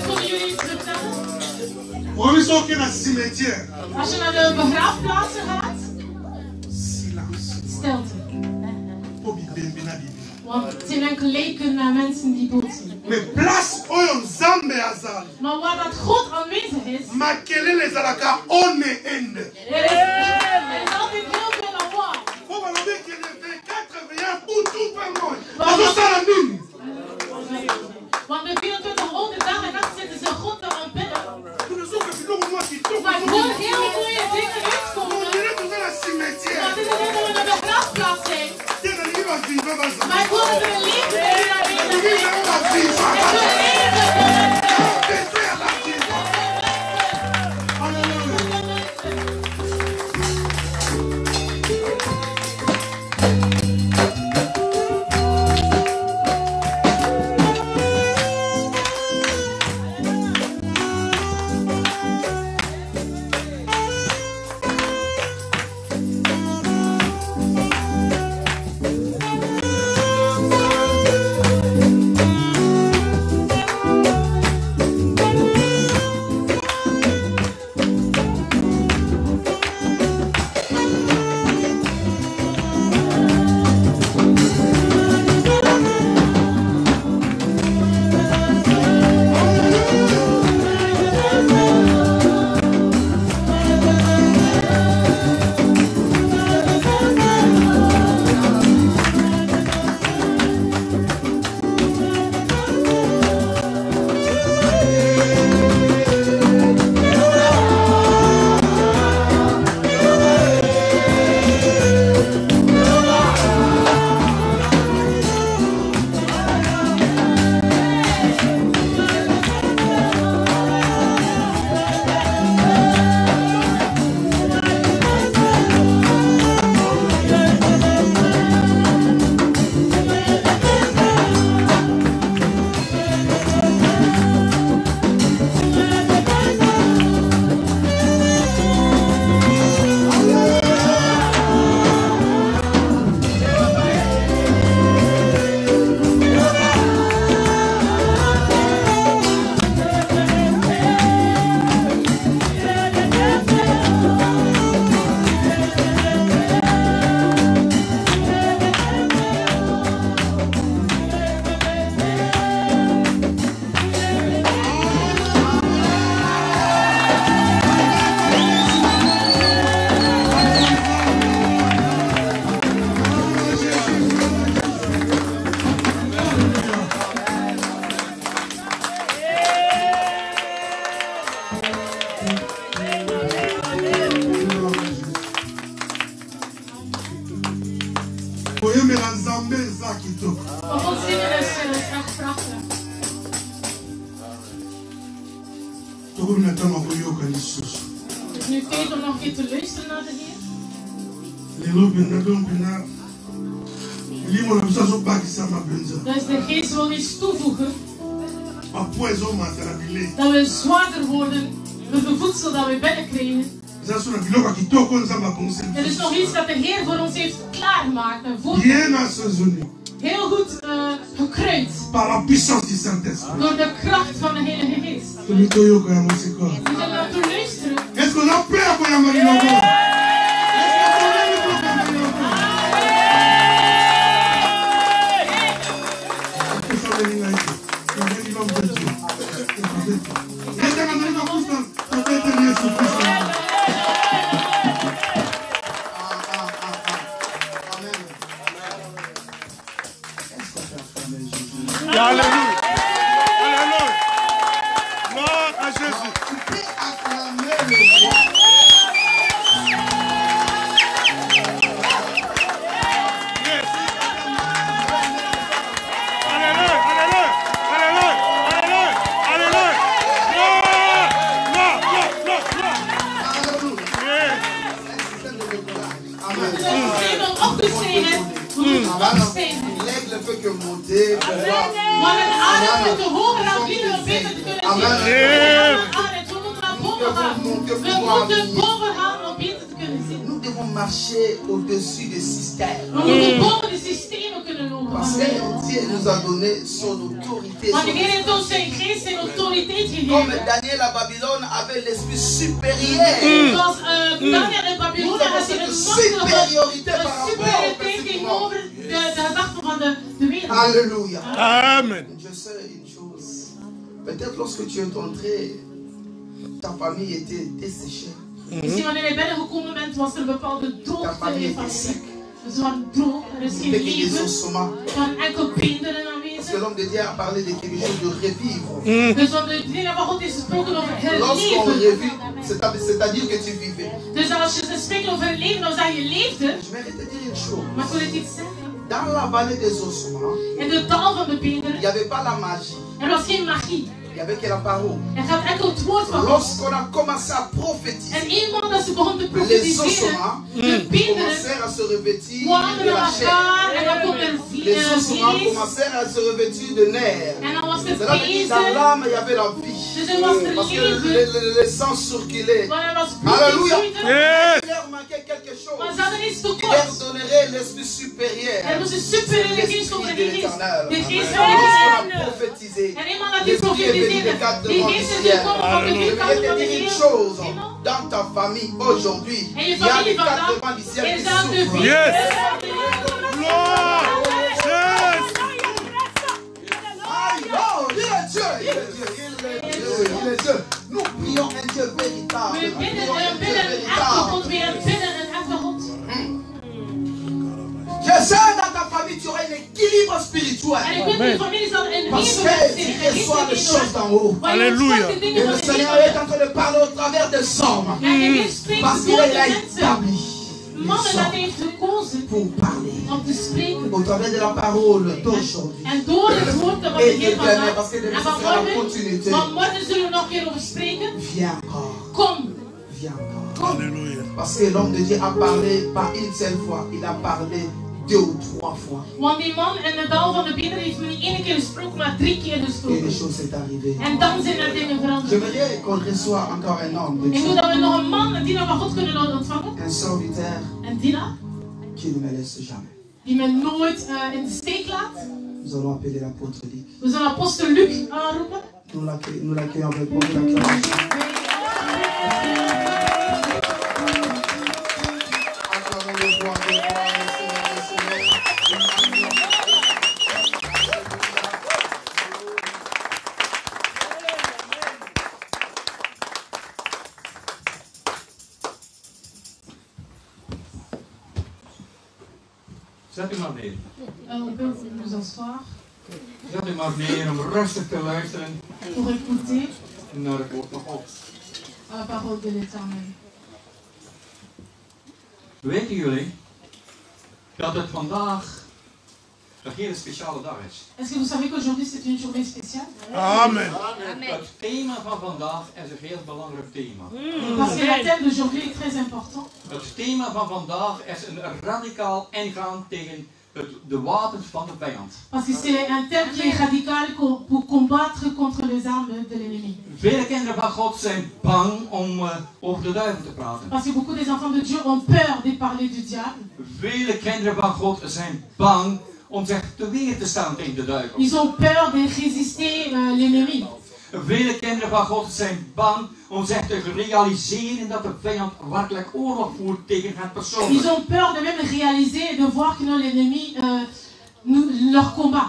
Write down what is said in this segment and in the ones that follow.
Kunnen jullie iets vertellen? cimetière. Als je naar de begraafplaatsen gaat, stilte. Want het zijn enkel leken mensen die dood zijn. Maar waar dat God aanwezig is, er is altijd heel veel lawaai. Want de 24 oude dag en nacht zitten ze God te aanbidden. Maar gewoon heel mooie dingen uitkomen. Maar dit is niet dat we naar de begraafplaats zijn. Maar ik wil dat er een leven is die Dus nu tijd om nog een keer te luisteren naar de Heer. Dus de Geest wil iets toevoegen. Dat we zwaarder worden door de voedsel dat we binnenkrijgen. Er is nog iets dat de Heer voor ons heeft klaargemaakt en voorbereid. Heel goed gekruid. Door de kracht van de Heilige Geest. We zullen naartoe luisteren. Alléluia. Alléluia. Gloire à Jésus. Yes. Alléluia. Alléluia. Alléluia. Alléluia. Alléluia. Gloire. Gloire. Gloire. Gloire. Yes. Maar met de adem moeten hoger aan bieden om beter te kunnen zien. We moeten naar boven gaan. We moeten boven gaan om beter te kunnen zien. Nous devons marcher au-dessus des systèmes. We moeten boven de systemen systemen kunnen lopen. Parce que Dieu nous a donné son autorité. Want de Heer heeft ons zijn geest en autoriteit Comme gegeven. Daniel à Babylone avait l'esprit supérieur. Zoals Daniel in Babylon had hij een supériorité par rapport superioriteit tegenover de gedachten van de wereld. Alléluia. Amen. Je sais une chose. Peut-être lorsque tu es entré, ta famille était desséchée. Misschien wanneer je binnengekomen bent, was er een bepaalde Ta droogte in famille je était familie. sec. Dus er waren droog, er is geen Avec des leven, ossements. er waren enkel beenderen Parce que aanwezig. l'homme de Dieu a parlé de quelque chose de revivre. Dus wat de dingen van God is gesproken over Lorsqu'on herleven. revit, c'est-à-dire que tu vivais. Dus als je spreekt over leven, dan zeg je leefde. Je vais te dire une chose. Maar ik wil het iets zeggen. Dans la vallée des ossements, In de dal van de il n'y beenderen, avait pas la magie. er was geen magie. Il n'y avait que la parole. Er gaat enkel het woord van God. Lorsqu'on a commencé à En prophétiser, eenmaal dat ze begon te les profetiseren, ossements de beenderen commencèrent à se revêtir kwamen de naar la chair. elkaar en dan komt er Les ossements vlees. commencèrent à se revêtir de nerfs. En dan was er Cela veut dire que dans pezen. l'âme, il y avait la vie. Dus er was er Parce que leven. le sang circulait. Maar er was bloed Alléluia. in vloeide. Yes. Il leur manquait quelque chose. Maar ze hadden iets Il leur tekort. donnerait l'esprit supérieur. Er was een superieure geest over L'esprit de de geest. l'éternel. De geest van Lorsqu'on de a prophétisé, En eenmaal dat hij l'esprit est venu profetiseerde, des quatre die devants du geest is ciel. gekomen van de Je vier vais kanten te van de dire une wereld. chose. Eenmaal. Dans ta famille aujourd'hui, En il je y a familie les quatre vandaag devants du ciel qui is aan de souffrent. vier. Yes. Gloire. Yes. Aïe, oh, il est Dieu, il est Dieu, il est Dieu, il est Dieu. Nous prions un Dieu véritable. We Nous bidden prions un en Dieu bidden een echte véritable. God. We bidden een echte God. Je sais dans ta famille tu auras un équilibre En spirituel. ik weet dat je familie zal een Parce evenwicht que zijn. tu reçois les choses d'en haut. Alléluia. Et le Seigneur est en train de parler au travers des hommes. En de Heer spreekt Parce door qu'il de a mensen. établi Mannen les dat hommes hij heeft gekozen pour parler. om te spreken. Au travers de la parole d'aujourd'hui. En door het woord dat we Et hier demain, vandaag. parce que demain En ce van sera la morgen, continuité. van morgen zullen we nog een keer over spreken. Viens encore. Kom. Viens encore. Alléluia. Parce que l'homme de Dieu a parlé pas une seule fois, il a parlé 2 ou 3 fois. Want die man in de dal van de beenderen heeft me niet 1 keer gesproken, maar 3 keer Et les gesproken. choses sont arrivées. En dan zijn er dingen veranderd. J'aimerais qu'on reçoive encore un homme de Ik Dieu. wil dat we nog een man, een dienaar van God kunnen ontvangen. Un serviteur Een dienaar qui ne me laisse jamais. die me nooit in de steek laat. Nous allons appeler l'apôtre Luc. We zullen apostel Luc aanroepen. Nous l'accueillons avec beaucoup d'acclamation. Acclamons le roi des rois, le Seigneur des seigneurs. Zet u maar neer. On peut nous asseoir Zet u maar neer om rustig te luisteren pour écouter naar het woord van God. la parole de l'Éternel. Weten jullie dat het vandaag een hele speciale dag is? Est-ce que vous savez qu'aujourd'hui c'est une journée spéciale? Amen. Het thema van vandaag is een heel belangrijk thema. Parce que le thème d'aujourd'hui est très important. Het thema van vandaag is een radicaal ingaan tegen de wapens van de vijand. Parce que c'est un thème qui est radical pour combattre contre les armes de l'ennemi. Vele kinderen van God zijn bang om over de duivel te praten. Parce que beaucoup des enfants de Dieu ont peur de parler du diable. Vele kinderen van God zijn bang om zich te weer te staan tegen de duivel. Ils ont peur de résister l'ennemi. Vele kinderen van God zijn bang om zich te realiseren dat de vijand werkelijk oorlog voert tegen het persoon. Ils ont peur de même réaliser et de voir que l'ennemi leur combat.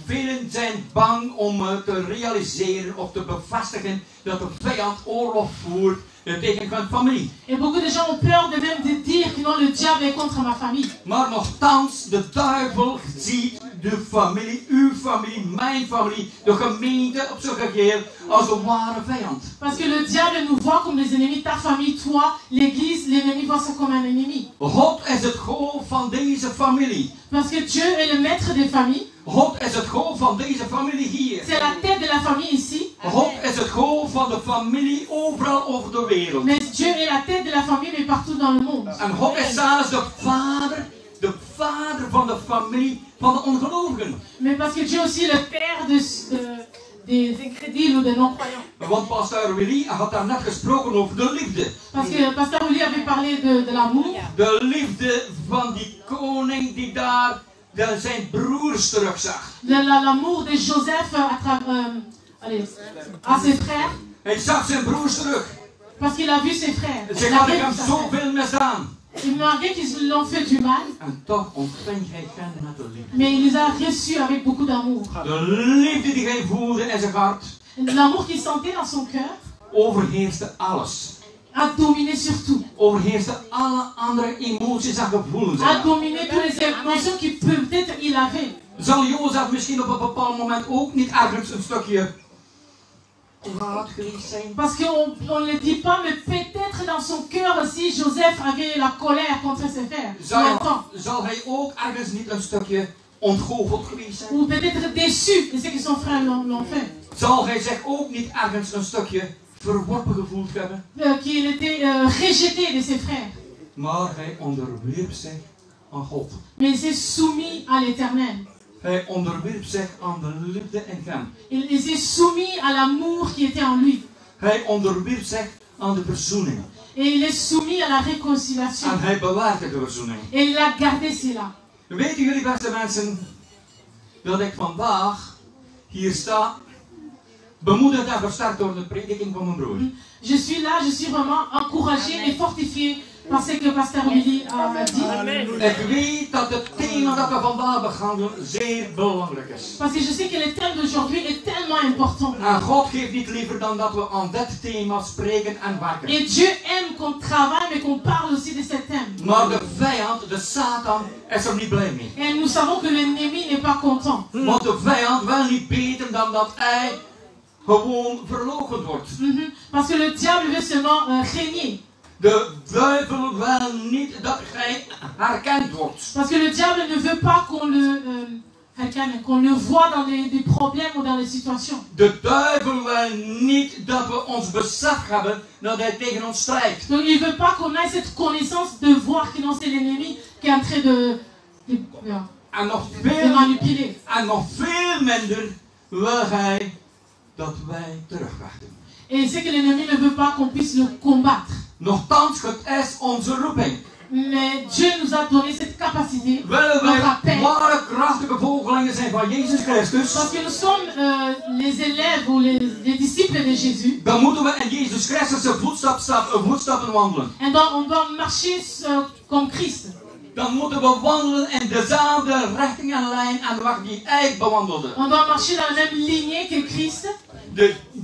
Velen zijn bang om te realiseren of te bevestigen dat de vijand oorlog voert tegen hun familie. Et beaucoup de gens ont peur de même de dire que non, le diable est contre ma famille. Maar nogthans, de duivel ziet de familie, uw familie, mijn familie, de gemeente op zijn geheel als een ware vijand. Parce que le diable nous voit comme des ennemis, ta famille, toi, l'église, l'ennemi voit ça comme un ennemi. God is het hoofd van deze familie. Parce que Dieu est le maître des familles. God is het hoofd van deze familie hier. C'est la tête de la famille ici. God is het hoofd van de familie overal over de wereld. Mais Dieu est la tête de la famille, mais partout dans le monde. En God is zelfs de vader van de familie van de ongelovigen. Mais parce que Dieu est aussi le père des incrédules ou des non-croyants. Want pastor Willy had daar net gesproken over de liefde. Parce que Pasteur Willy avait parlé de l'amour. De liefde van die koning die daar zijn broers terugzag. L'amour de Joseph à ses frères. Hij zag zijn broers terug. Parce qu'il a vu ses frères. Ze hadden hem zoveel misdaan. Malgré qu'ils l'ont fait du mal. En toch ontving hij hen met de liefde. Mais il les a reçus avec beaucoup d'amour. De liefde die hij voelde in zijn hart. L'amour qu'il sentait dans son cœur. Overheerste alles. A dominé sur tout. Overheerste alle andere emoties en gevoelens. A dominé toutes les émotions qu'il peut-être il avait. Zal Jozef misschien op een bepaald moment ook niet ergens een stukje kwaad geweest zijn? Parce qu'on ne le dit pas, mais peut-être dans son cœur aussi, Joseph avait la colère contre ses frères. Zal hij ook ergens niet een stukje ontgoocheld geweest zijn? Ou peut-être déçu de ce que son frère l'ont fait. Zal hij zich ook niet ergens een stukje verworpen gevoeld hebben? Qu'il était rejeté de ses frères. Maar hij onderwierp zich aan God. Mais il s'est soumis à l'Éternel. Hij onderwierp zich aan de liefde in hem. Il s'est soumis à l'amour qui était en lui. Hij onderwierp zich aan de verzoening. Et il est soumis à la réconciliation. En hij bewaarde de verzoening. Et il a gardé cela. Weten jullie, beste mensen, dat ik vandaag hier sta, bemoedigd en versterkt door de prediking van mijn broer. Je suis là, je suis vraiment encouragé et fortifié par ce que Pasteur Willy m'a dit. Ik weet dat het thema dat we vandaag behandelen zeer belangrijk is. Parce que je sais que le thème d'aujourd'hui est tellement important. En God geeft niet liever dan dat we aan dit thema spreken en werken. Et Dieu aime qu'on travaille, mais qu'on parle aussi de ce thème. Maar de vijand, de Satan, is er niet blij mee. Et nous savons que l'ennemi n'est pas content. Want de vijand wil niet beter dan dat hij gewoon verloochend wordt. Parce que le diable veut seulement régner. De duivel wil niet dat hij herkend wordt. Parce que le diable ne veut pas qu'on le voit dans des problèmes ou dans les situations. De duivel wil niet dat we ons besef hebben dat hij tegen ons strijdt. Donc il veut pas qu'on ait cette connaissance de voir que non, c'est l'ennemi qui est en train de manipuler. En nog veel minder wil hij dat wij terugvechten. Et c'est que l'ennemi ne veut pas qu'on puisse le combattre. Nochtans, het is onze roeping. Mais Dieu nous a donné cette capacité. Willen wij ware krachtige volgelingen zijn van Jezus Christus? Parce que nous sommes les élèves ou les disciples de Jésus. Dan moeten we in Jezus Christus voetstappen wandelen. En donc on doit marcher comme Christ. Dan moeten we wandelen in dezelfde richting en lijn en weg die hij bewandelde. On doit marcher dans la même lignée que Christ.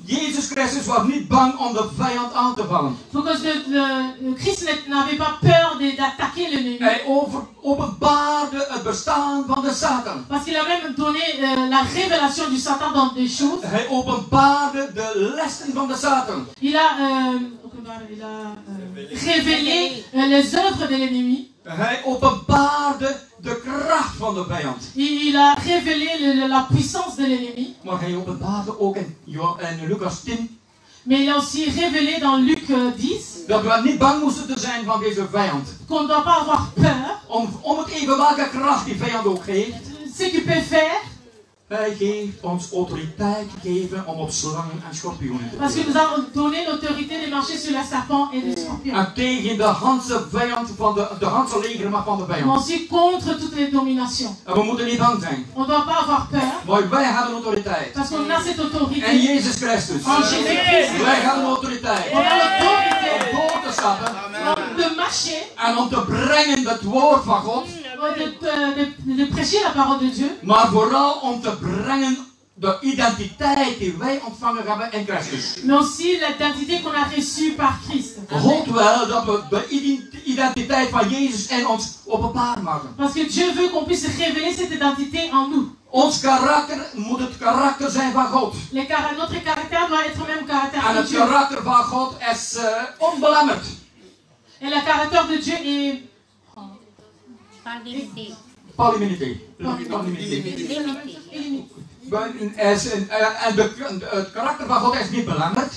Jezus Christus was niet bang om de vijand aan te vallen. Parce Christ n'avait pas peur d'attaquer l'ennemi. Hij openbaarde het bestaan van de Satan. Parce qu'il a même donné la révélation du Satan dans des choses. Hij openbaarde de lessen van de Satan. Il a révélé les œuvres de l'ennemi. Hij openbaarde de kracht van de vijand. Il a révélé la puissance de l'ennemi. Maar hij openbaarde ook in Lucas 10. Mais il a aussi révélé dans Luc 10. Dat we niet bang moesten te zijn van deze vijand. Qu'on ne doit pas avoir peur. Om het even welke kracht die vijand ook heeft. Ce qu'il peut faire. Hij geeft ons autoriteit gegeven om op slangen en schorpioenen te Parce que nous avons donné l'autorité de marcher sur les serpents et les scorpions. En tegen de Hanse vijand van de Hanse legermacht van de Mais vijand. aussi contre toutes les dominations. En we moeten niet bang zijn. On ne doit pas avoir peur. Maar wij hebben autoriteit. Parce qu'on a cette autorité. En Jezus Christus. En Jésus Christ. Wij hebben autoriteit. On a l'autorité Om door te stappen. de marcher. En om te brengen het woord van God. De prêcher la parole de Dieu. Maar vooral om te brengen de identiteit die wij ontvangen hebben in Christus. Mais aussi l'identité qu'on a reçue par Christ. God wil dat we de identiteit van Jezus in ons openbaar maken. Parce que Dieu veut qu'on puisse révéler cette identité en nous. Ons karakter moet het karakter zijn van God. Notre caractère doit être le même caractère En que het Dieu. karakter van God is onbelemmerd. Et le caractère de Dieu est Palimité. En het karakter van God is niet belemmerd.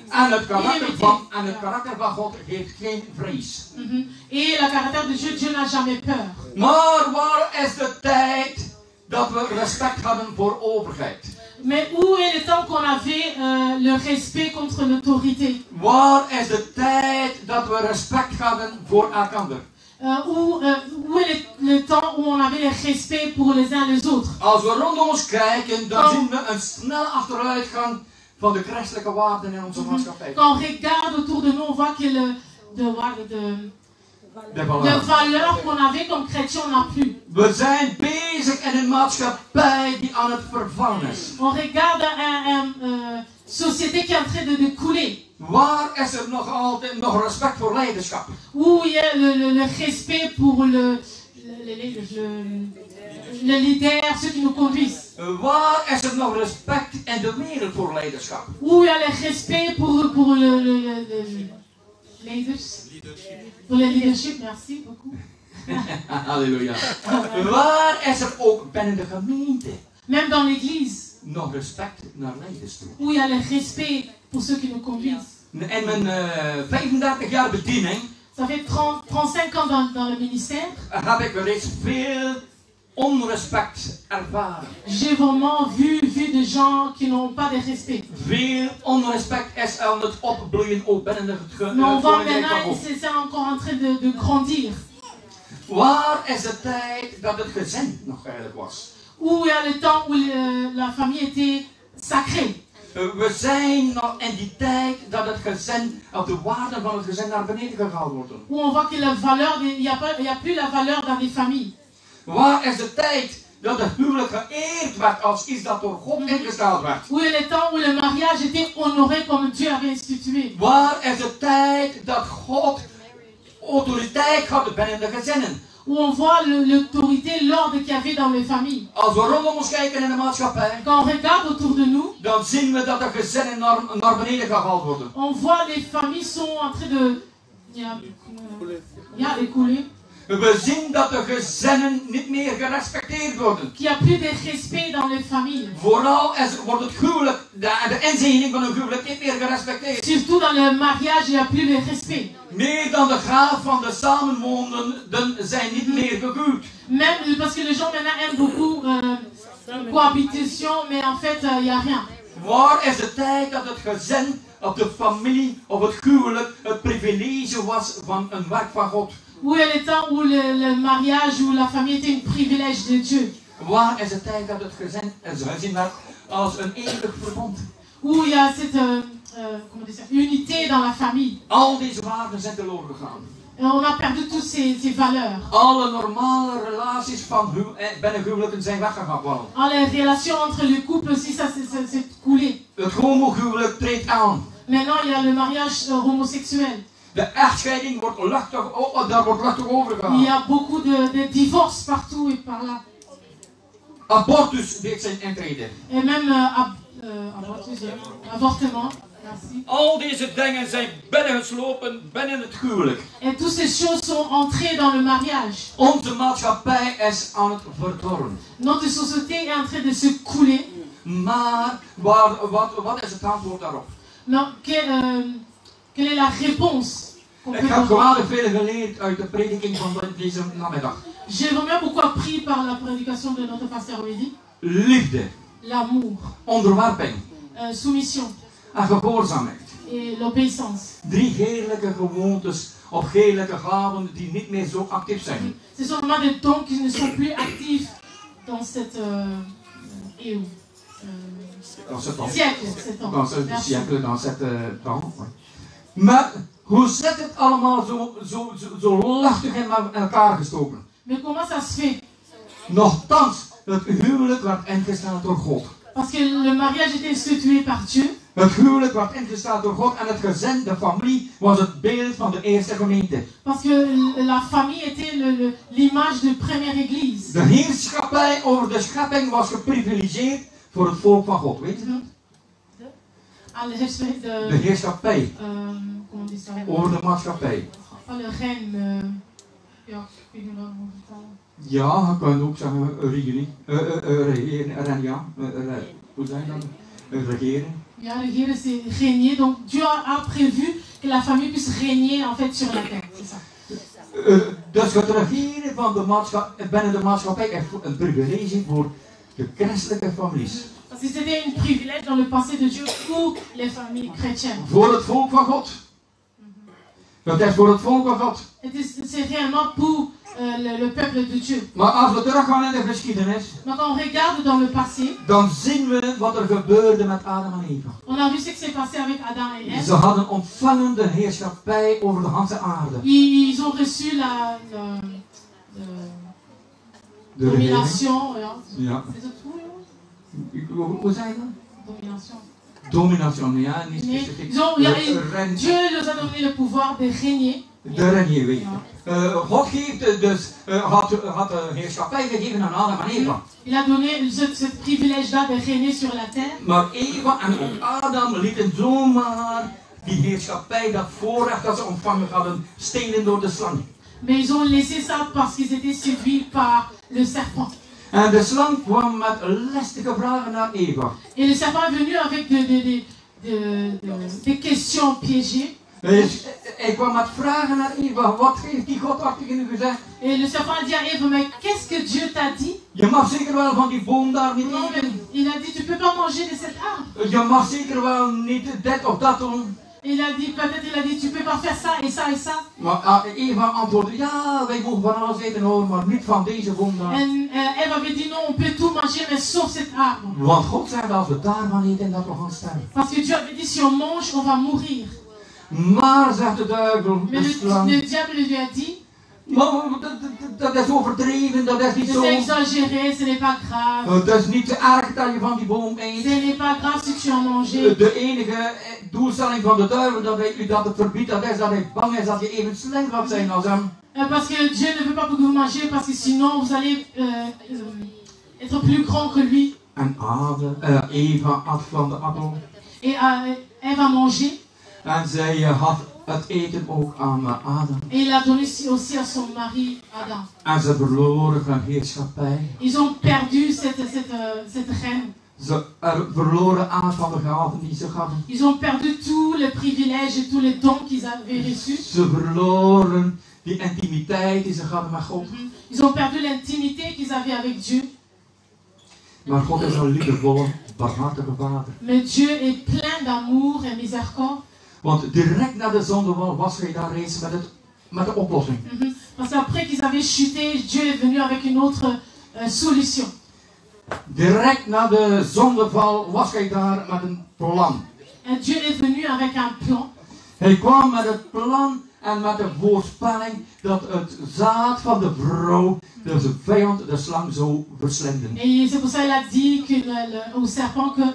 En het karakter van God heeft geen vrees. Et le caractère de Dieu, Dieu n'a jamais peur. Maar waar is de tijd dat we respect hadden voor overheid? Mais où est le temps qu'on avait le respect contre l'autorité? Waar is de tijd dat we respect hadden voor elkaar? Où est le temps où on avait le respect pour les uns les autres? Als we rondom ons kijken, dan zien we een snelle achteruitgang van de christelijke waarden in onze maatschappij. Quand on regarde autour de nous, on voit que de valeurs qu'on avait comme chrétiens, on n'a plus. We zijn bezig in een maatschappij die aan het vervallen is. On regarde une société qui est en train de couler. Waar is er nog altijd nog respect voor leiderschap? Où il y a le respect pour le leader, ceux qui nous conduisent. Waar is er nog respect in de wereld voor leiderschap? Où il y a le respect pour le leadership, merci beaucoup. Halleluja. Waar is er ook binnen de gemeente Même dans l'église, nog respect naar leiders toe? où il y a le respect pour ceux qui nous conduisent. In mijn 35 jaar bediening Ça fait 35 ans dans le ministère. heb ik reeds veel onrespect ervaren. J'ai vraiment vu de gens qui n'ont pas de respect. Veel onrespect is aan het opbloeien ook binnen het Mais on voit koninkrijk van maintenant, God. c'est encore en train de grandir. Waar is de tijd dat het gezin nog eigenlijk was? Où il y a le temps où la famille était sacrée. We zijn nog in die tijd dat het gezin, of de waarden van het gezin naar beneden gehaald worden. Où on voit que la valeur, il n'y a plus la valeur dans les familles. Waar is de tijd dat het huwelijk geëerd werd als iets dat door God ingesteld werd? Où est le temps où le mariage était honoré comme Dieu avait institué. Waar is de tijd dat God autoriteit had binnen de gezinnen? Où on voit l'autorité, l'ordre qu'il y avait dans les familles. Als we rondom ons kijken in de maatschappij, Quand on regarde autour de nous, dan zien we dat de gezinnen naar beneden gehaald worden. on voit les familles sont en train de couler. We zien dat de gezinnen niet meer gerespecteerd worden. Qu'il n'y a plus de respect dans les familles. Vooral wordt het huwelijk, de inzegening van een huwelijk niet meer gerespecteerd. Surtout dans le mariage, il n'y a plus de respect. Meer dan de graad van de samenwonenden zijn niet meer gehuwd. Même parce que les gens maintenant aiment beaucoup cohabitation, mais en fait, il n'y a rien. Waar is de tijd dat het gezin, of de familie, of het huwelijk het privilege was van een werk van God? Où est le temps où le mariage ou la famille était un privilège de Dieu? Waar is de tijd dat het gezin werd als een eeuwig verbond? Où il y a cette unité dans la famille. Al deze waarden zijn teloor gegaan. Et on a perdu toutes ces valeurs. Alle normale relaties van binnen huwelijken zijn weggegaan. Les relations entre les couples aussi, ça s'est coulé. Het homohuwelijk treedt aan. Maintenant, il y a le mariage homosexuel. De echtscheiding wordt luchtig, daar wordt luchtig over gegaan. Il y a beaucoup de divorces partout et par là. Abortus deed zijn intrede. Et même avortement. Merci. Al deze dingen zijn binnengeslopen binnen het huwelijk. Et toutes ces choses sont entrées dans le mariage. Onze maatschappij is aan het verdorren. Notre société est en train de se couler. Maar wat is het antwoord daarop? Non, quelle est la réponse? Ik heb geweldig veel geleerd uit de prediking van deze namiddag. J'ai vraiment beaucoup appris par la prédication de notre pasteur Rudy. Liefde. L'amour. Onderwerping. Soumission. En gehoorzaamheid. Et l'obéissance. 3 heerlijke gewoontes of heerlijke gaven die niet meer zo actief zijn. Ce sont vraiment des dons qui ne sont plus actifs dans cette siècle. Dans cette temps. Maar hoe zit het allemaal zo lachtig in elkaar gestoken? Mais comment ça se fait? Nochtans, het huwelijk werd ingesteld door God. Parce que le mariage était institué par Dieu. Het huwelijk werd ingesteld door God en het gezin, de familie, was het beeld van de eerste gemeente. Parce que la famille était l'image de première église. De heerschappij over de schepping was geprivilegeerd voor het volk van God, weet je dat? De heerschappij over de maatschappij. Ja, je kan ook zeggen regeren. Hoe zeg je dat? Regeren. Ja, regeren, c'est régner. Donc Dieu a prévu que la famille puisse régner en fait sur la terre. C'est ça. Dus het regeren van binnen de maatschappij is een privilege voor de christelijke families. Parce que c'était un privilège dans le pensée de Dieu pour les familles chrétiennes. Voor het volk van God. Dat is voor het volk van God. C'est réellement pour le peuple de Dieu. Maar als we teruggaan in de geschiedenis, Maar quand on regarde dans le passé, dan zien we wat er gebeurde met Adam en Eva. on a vu ce qui s'est passé avec Adam et Ève. Ze hadden ontvangen de heerschappij over de hele aarde. Ils ont reçu la De domination. Ja. C'est het goed, Hoe zei je dat? domination. Domination, ja, niet Nee, specifiek. Dieu nous a donné le pouvoir de régner. De renier, weet je. Ja. God geeft dus, had de heerschappij gegeven aan Adam en Eva. Il a donné ce privilège-là de régner sur la terre. Maar Eva en ook Adam lieten zomaar die heerschappij, dat voorrecht dat ze ontvangen hadden, stelen door de slang. Mais ils ont laissé ça parce qu'ils étaient séduits par le serpent. En de slang kwam met lastige vragen naar Eva. Et le serpent est venu avec des questions piégées. Hij kwam met vragen naar Eva. Wat heeft die God tegen u gezegd? Et le serpent a dit à Ève, mais qu'est-ce que Dieu t'a dit? Je mag zeker wel van die boom daar niet Non, mais eten. il a dit, tu peux pas manger de cette arbre. Je mag zeker wel niet dit of dat doen. Il a dit, peut-être il a dit, tu peux pas faire ça et ça et ça. Maar Eva antwoordde, ja, wij mogen van alles eten hoor, maar niet van deze boom daar. Et Ève avait dit, non, on peut tout manger, mais sauf cette arbre. Want God zei als we daarvan eten, dat we gaan sterven. Parce que Dieu avait dit, si on mange, on va mourir. Maar, zegt de duivel, Mais de slang, le diable lui a dit, maar dat is overdreven, dat is niet zo. c'est exagéré, ce n'est pas grave. Het is niet te erg dat je van die boom eet. Ce n'est pas grave si tu en manges. De enige doelstelling van de duivel dat hij u dat het verbiedt, dat is dat hij bang is dat je even slim gaat zijn als hem. Parce que Dieu ne veut pas que vous mangez, parce que sinon vous allez être plus grand que lui. En Eva at van de appel. Et Ève a mangé. En zij had het eten ook aan Adam. Et il a donné aussi à son mari Adam. En ze verloren hun heerschappij. Ils ont perdu cette reine. Ze verloren aan van de gaven die ze hadden. Ils ont perdu tous les privilèges et tous les dons qu'ils avaient reçus. Ze verloren die intimiteit die ze hadden met God. Ils ont perdu l'intimité qu'ils avaient avec Dieu. Maar God is een liefdevolle, barmhartige vader. Mais Dieu est plein d'amour et miséricorde. Want direct na de zondeval was hij daar reeds met de oplossing. Parce qu'après qu'ils avaient chuté, Dieu est venu avec une autre solution. Direct na de zondeval was hij daar met een plan. Et Dieu est venu avec un plan. Hij kwam met het plan en met de voorspelling dat het zaad van de vrouw de vijand, de slang, zou verslinden. Et c'est pour ça qu'il a dit au serpent que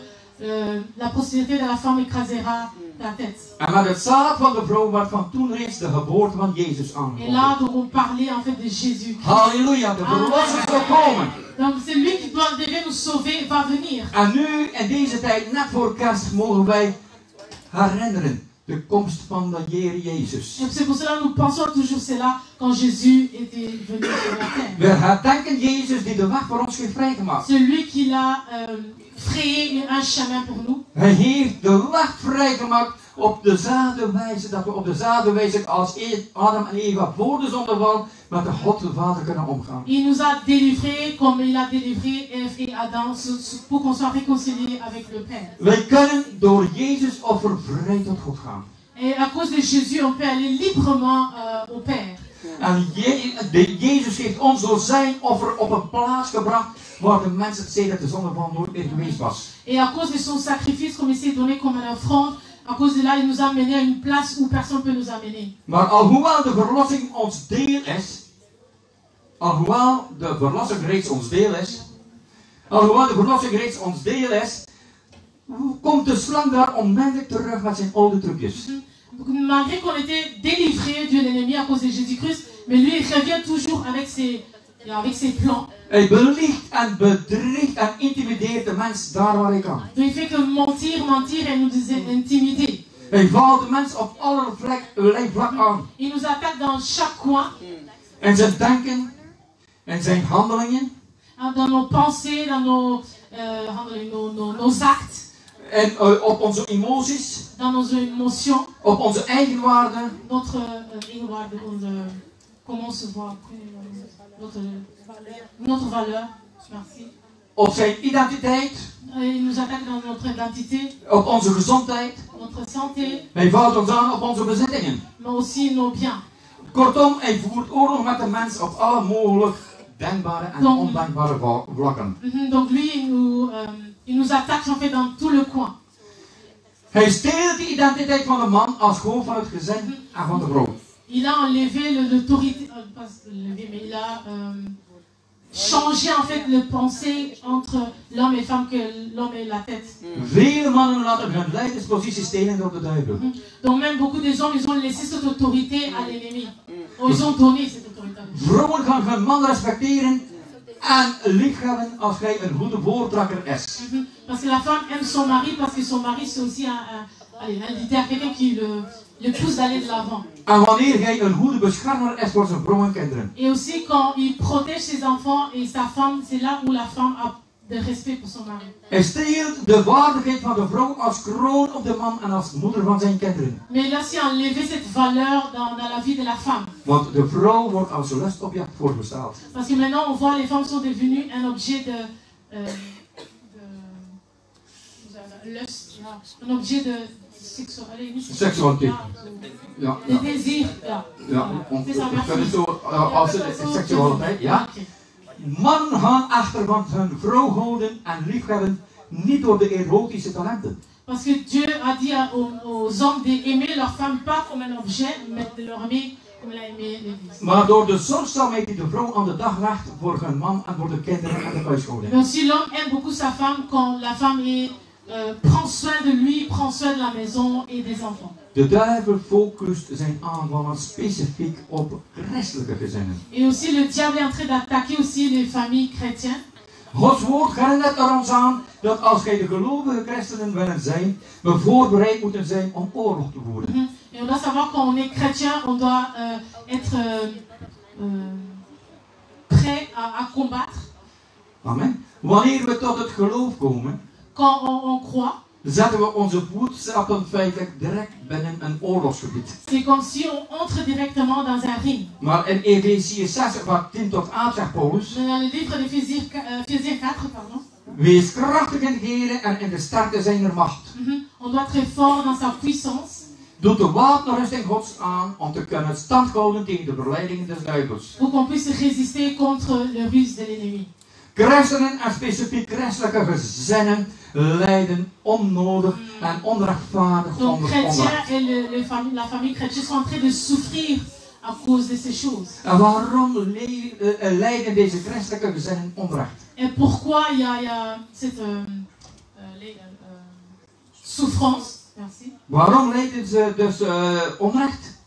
la postérité de la femme écrasera la tête. En met het zaad van de vrouw werd van toen reeds de geboorte van Jezus Et aangekondigd. là, donc, on parlait en fait de Jésus. Halleluja, de verlosser zou komen. Donc c'est lui qui devait nous sauver, va venir. En nu, in deze tijd, net voor kerst, mogen wij herinneren de komst van de Heer Jezus. Et c'est pour cela que nous pensons toujours cela quand Jésus était venu sur la terre. We herdenken Jezus die de weg voor ons heeft vrijgemaakt. Celui qui l'a frayé un chemin pour nous. Hij heeft de weg vrijgemaakt op dezelfde wijze, dat we op dezelfde wijze als Adam en Eva voor de zondeval met de God de Vader kunnen omgaan. Il nous a délivrés comme il a délivré Ève et Adam pour qu'on soit réconciliés avec le Père. Wij kunnen door Jezus offer vrij tot God gaan. Et à cause de Jésus, on peut aller librement au Père. En Jezus heeft ons door zijn offer op een plaats gebracht waar de mens het sedert de zondeval nooit meer geweest was. Et à cause de son sacrifice, comme il s'est donné comme une offrande, à cause de là, il nous a amené à une place où personne ne peut nous amener. Maar alhoewel de verlossing ons deel is, alhoewel de verlossing reeds ons deel is, komt de slang daar onmiddellijk terug met zijn oude trucjes. Malgré qu'on était délivré de l'ennemi à cause de Jésus-Christ, mais lui il revient toujours avec ses plans. Hij beliegt en bedriegt en intimideert de mens daar waar hij kan. Donc il fait que mentir et nous intimider. Hij valt de mens op allerlei vlakken aan. Il nous attaque dans chaque coin. En zijn denken en zijn handelingen. Dans nos pensées, dans nos actes. En op onze emoties. Dans nos émotions. Op onze eigenwaarde. Notre comment on se voit notre valeur. Merci. Op zijn identiteit. Il nous attaque dans notre identité. Op onze gezondheid. Notre notre santé, Hij valt ons aan op onze bezittingen. mais aussi nos biens. Kortom, hij voert oorlog met de mens op alle mogelijk denkbare en ondenkbare vlakken. Donc lui, il nous attaque en fait dans tout le coin. Hij steelt de identiteit van de man als hoofd van het gezin en van de vrouw. Il a enlevé l'autorité, pas enlevé, mais il a changé en fait le pensée entre l'homme et la femme, que l'homme est la tête. Vele mannen laten hun leiderspositie stelen door de duivel. Donc même beaucoup des hommes, ils ont laissé cette autorité à l'ennemi. Ils ont donné cette autorité à l'ennemi. Vrouwen gaan hun man respecteren en liefhebben als hij een goede voortrekker is. Parce que la femme aime son mari, parce que son mari c'est aussi un leader, quelqu'un qui le pousse d'aller de l'avant. En wanneer hij een goede beschermer is voor zijn vrouw en kinderen. Et aussi quand il protège ses enfants et sa femme, c'est là où la femme a de respect pour son mari. Hij steelt de waardigheid van de vrouw als kroon op de man en als moeder van zijn kinderen. Mais il a aussi enlevé cette valeur dans la vie de la femme. Want de vrouw wordt als lustobject voorgesteld. Parce que maintenant on voit les femmes sont devenues un objet de lust, un objet de seksualiteit. Ja, de désir. Ja, dat is zo als seksualiteit, ja. Mannen gaan achter van hun vrouw houden en liefhebben, niet door de erotische talenten. Parce que Dieu a dit aux hommes d'aimer leur femme pas comme un objet, mais de leur aimer comme il a aimé l'Église. Maar door de zorgzaamheid die de vrouw aan de dag legt voor hun man en voor de kinderen en de huishouding. Mais aussi l'homme aime beaucoup sa femme quand la femme prend soin de lui, prend soin de la maison et des enfants. De duivel focust zijn aanvallen specifiek op christelijke gezinnen. Et aussi le diable est en train d'attaquer aussi les familles chrétiennes. Gods woord herinnert er ons aan dat als gij de gelovige christenen willen zijn, we voorbereid moeten zijn om oorlog te voeren. Et on doit savoir quand on est chrétien, on doit être prêt à combattre. Amen. Wanneer we tot het geloof komen, quand on croit, zetten we onze voetstappen feitelijk direct binnen een oorlogsgebied. C'est comme si on entre directement dans un ring. Maar in Efesië 6, waar 10 tot 8 zegt Paulus, Dans le livre d'Éphésiens 4, pardon. Wees krachtig in de Here en in de sterkte zijner macht. On doit être très fort dans sa puissance. Doet de wapenrusting Gods aan om te kunnen stand houden tegen de verleidingen des duivels. Pour qu'on puisse résister contre le ruse de l'ennemi. Christenen en specifiek christelijke gezinnen lijden onnodig en onrechtvaardig Donc onder chrétiens onrecht. et la famille chrétienne sont en train de souffrir à cause de ces choses. En waarom lijden deze christelijke gezinnen onrecht? Et pourquoi il y a cette souffrance? Merci. Waarom lijden ze dus onrecht?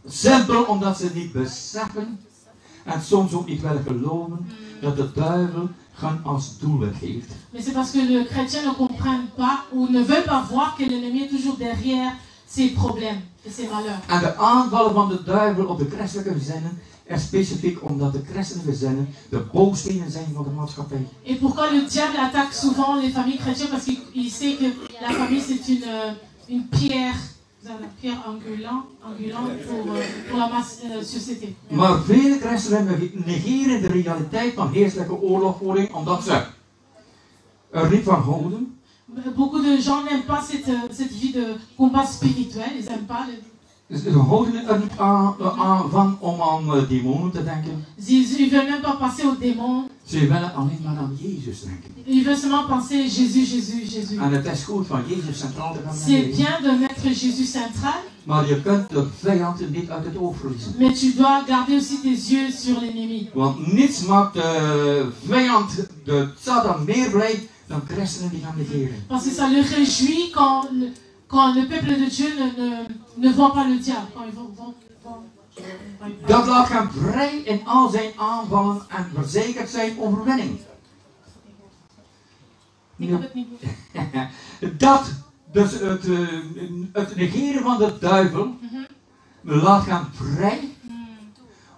Simpel omdat ze niet beseffen en soms ook niet willen geloven dat de duivel hun als doelwit heeft. Mais c'est parce que les chrétiens ne comprennent pas ou ne veulent pas voir que l'ennemi est toujours derrière ces problèmes et ces malheurs. En de aanvallen van de duivel op de christelijke gezinnen is specifiek omdat de christelijke gezinnen de bouwstenen zijn van de maatschappij. Et pourquoi le diable attaque souvent les familles chrétiennes? Parce qu'il sait que la famille c'est une pierre. Een pierre angulante voor la société. Maar vele christenen negeren de realiteit van geestelijke oorlogvoering omdat ze er niet van houden. Beaucoup de gens n'aiment pas cette vie de combat spirituel. Ils n'aiment pas. Ze houden er niet van om aan demonen te denken. Ils ne veulent même pas penser aux démons. Ze willen alleen maar aan Jezus denken. Ils veulent seulement penser Jésus, Jésus, Jésus. En het is goed van Jezus centraal te gaan C'est brengen. bien de mettre Jésus central. Maar je kunt de vijand niet uit het oog verliezen. Mais tu dois garder aussi tes yeux sur l'ennemi. Want niets maakt de vijand, de Satan, meer blij dan christenen die gaan negeren. Parce que ça le réjouit quand le peuple de Dieu ne voit pas le diable. Quand ils vont Dat laat hem vrij in al zijn aanvallen en verzekert zijn overwinning. Dat, dus het negeren van de duivel, laat hem vrij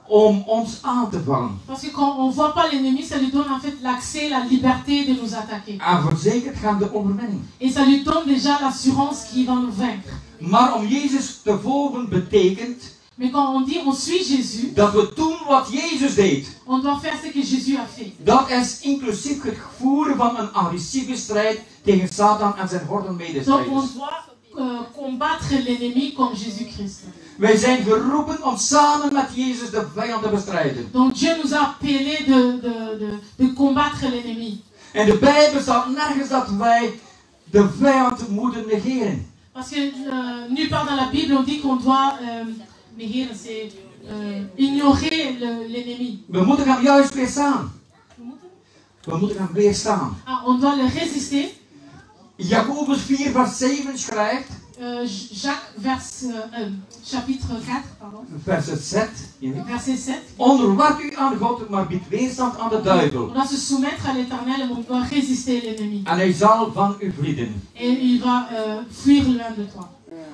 om ons aan te vallen. Parce que quand on ne voit pas l'ennemi, ça lui donne en fait l'accès, la liberté de nous attaquer. En verzekert hem de overwinning. Et ça lui donne déjà l'assurance qu'il va nous vaincre. Maar om Jezus te volgen betekent Mais quand on dit on suit Jésus, dat we doen wat Jezus deed. on doit faire ce que Jésus a fait. Dat is inclusief het voeren van een agressieve strijd tegen Satan en zijn Donc hordenmedestrijders. on doit combattre l'ennemi comme Jésus-Christ. Wij zijn geroepen om samen met Jezus de vijand te bestrijden. Donc Dieu nous a appelés de combattre l'ennemi. In de Bijbel staat nergens dat wij de vijand moeten negeren. Parce que nulle part dans la Bible on dit qu'on doit negeren, c'est ignorer l'ennemi. We moeten hem juist weerstaan. We moeten hem weerstaan. Ah, on doit le résister. Jacobus 4 vers 7 schrijft. Jacques chapitre 4, pardon. Verset 7. Verset 7. Onderwerp u aan God, maar bied weerstand aan de duivel. On doit se soumettre à l'Éternel et on doit résister l'ennemi. En hij zal van u vlieden. Et il va fuir loin de toi.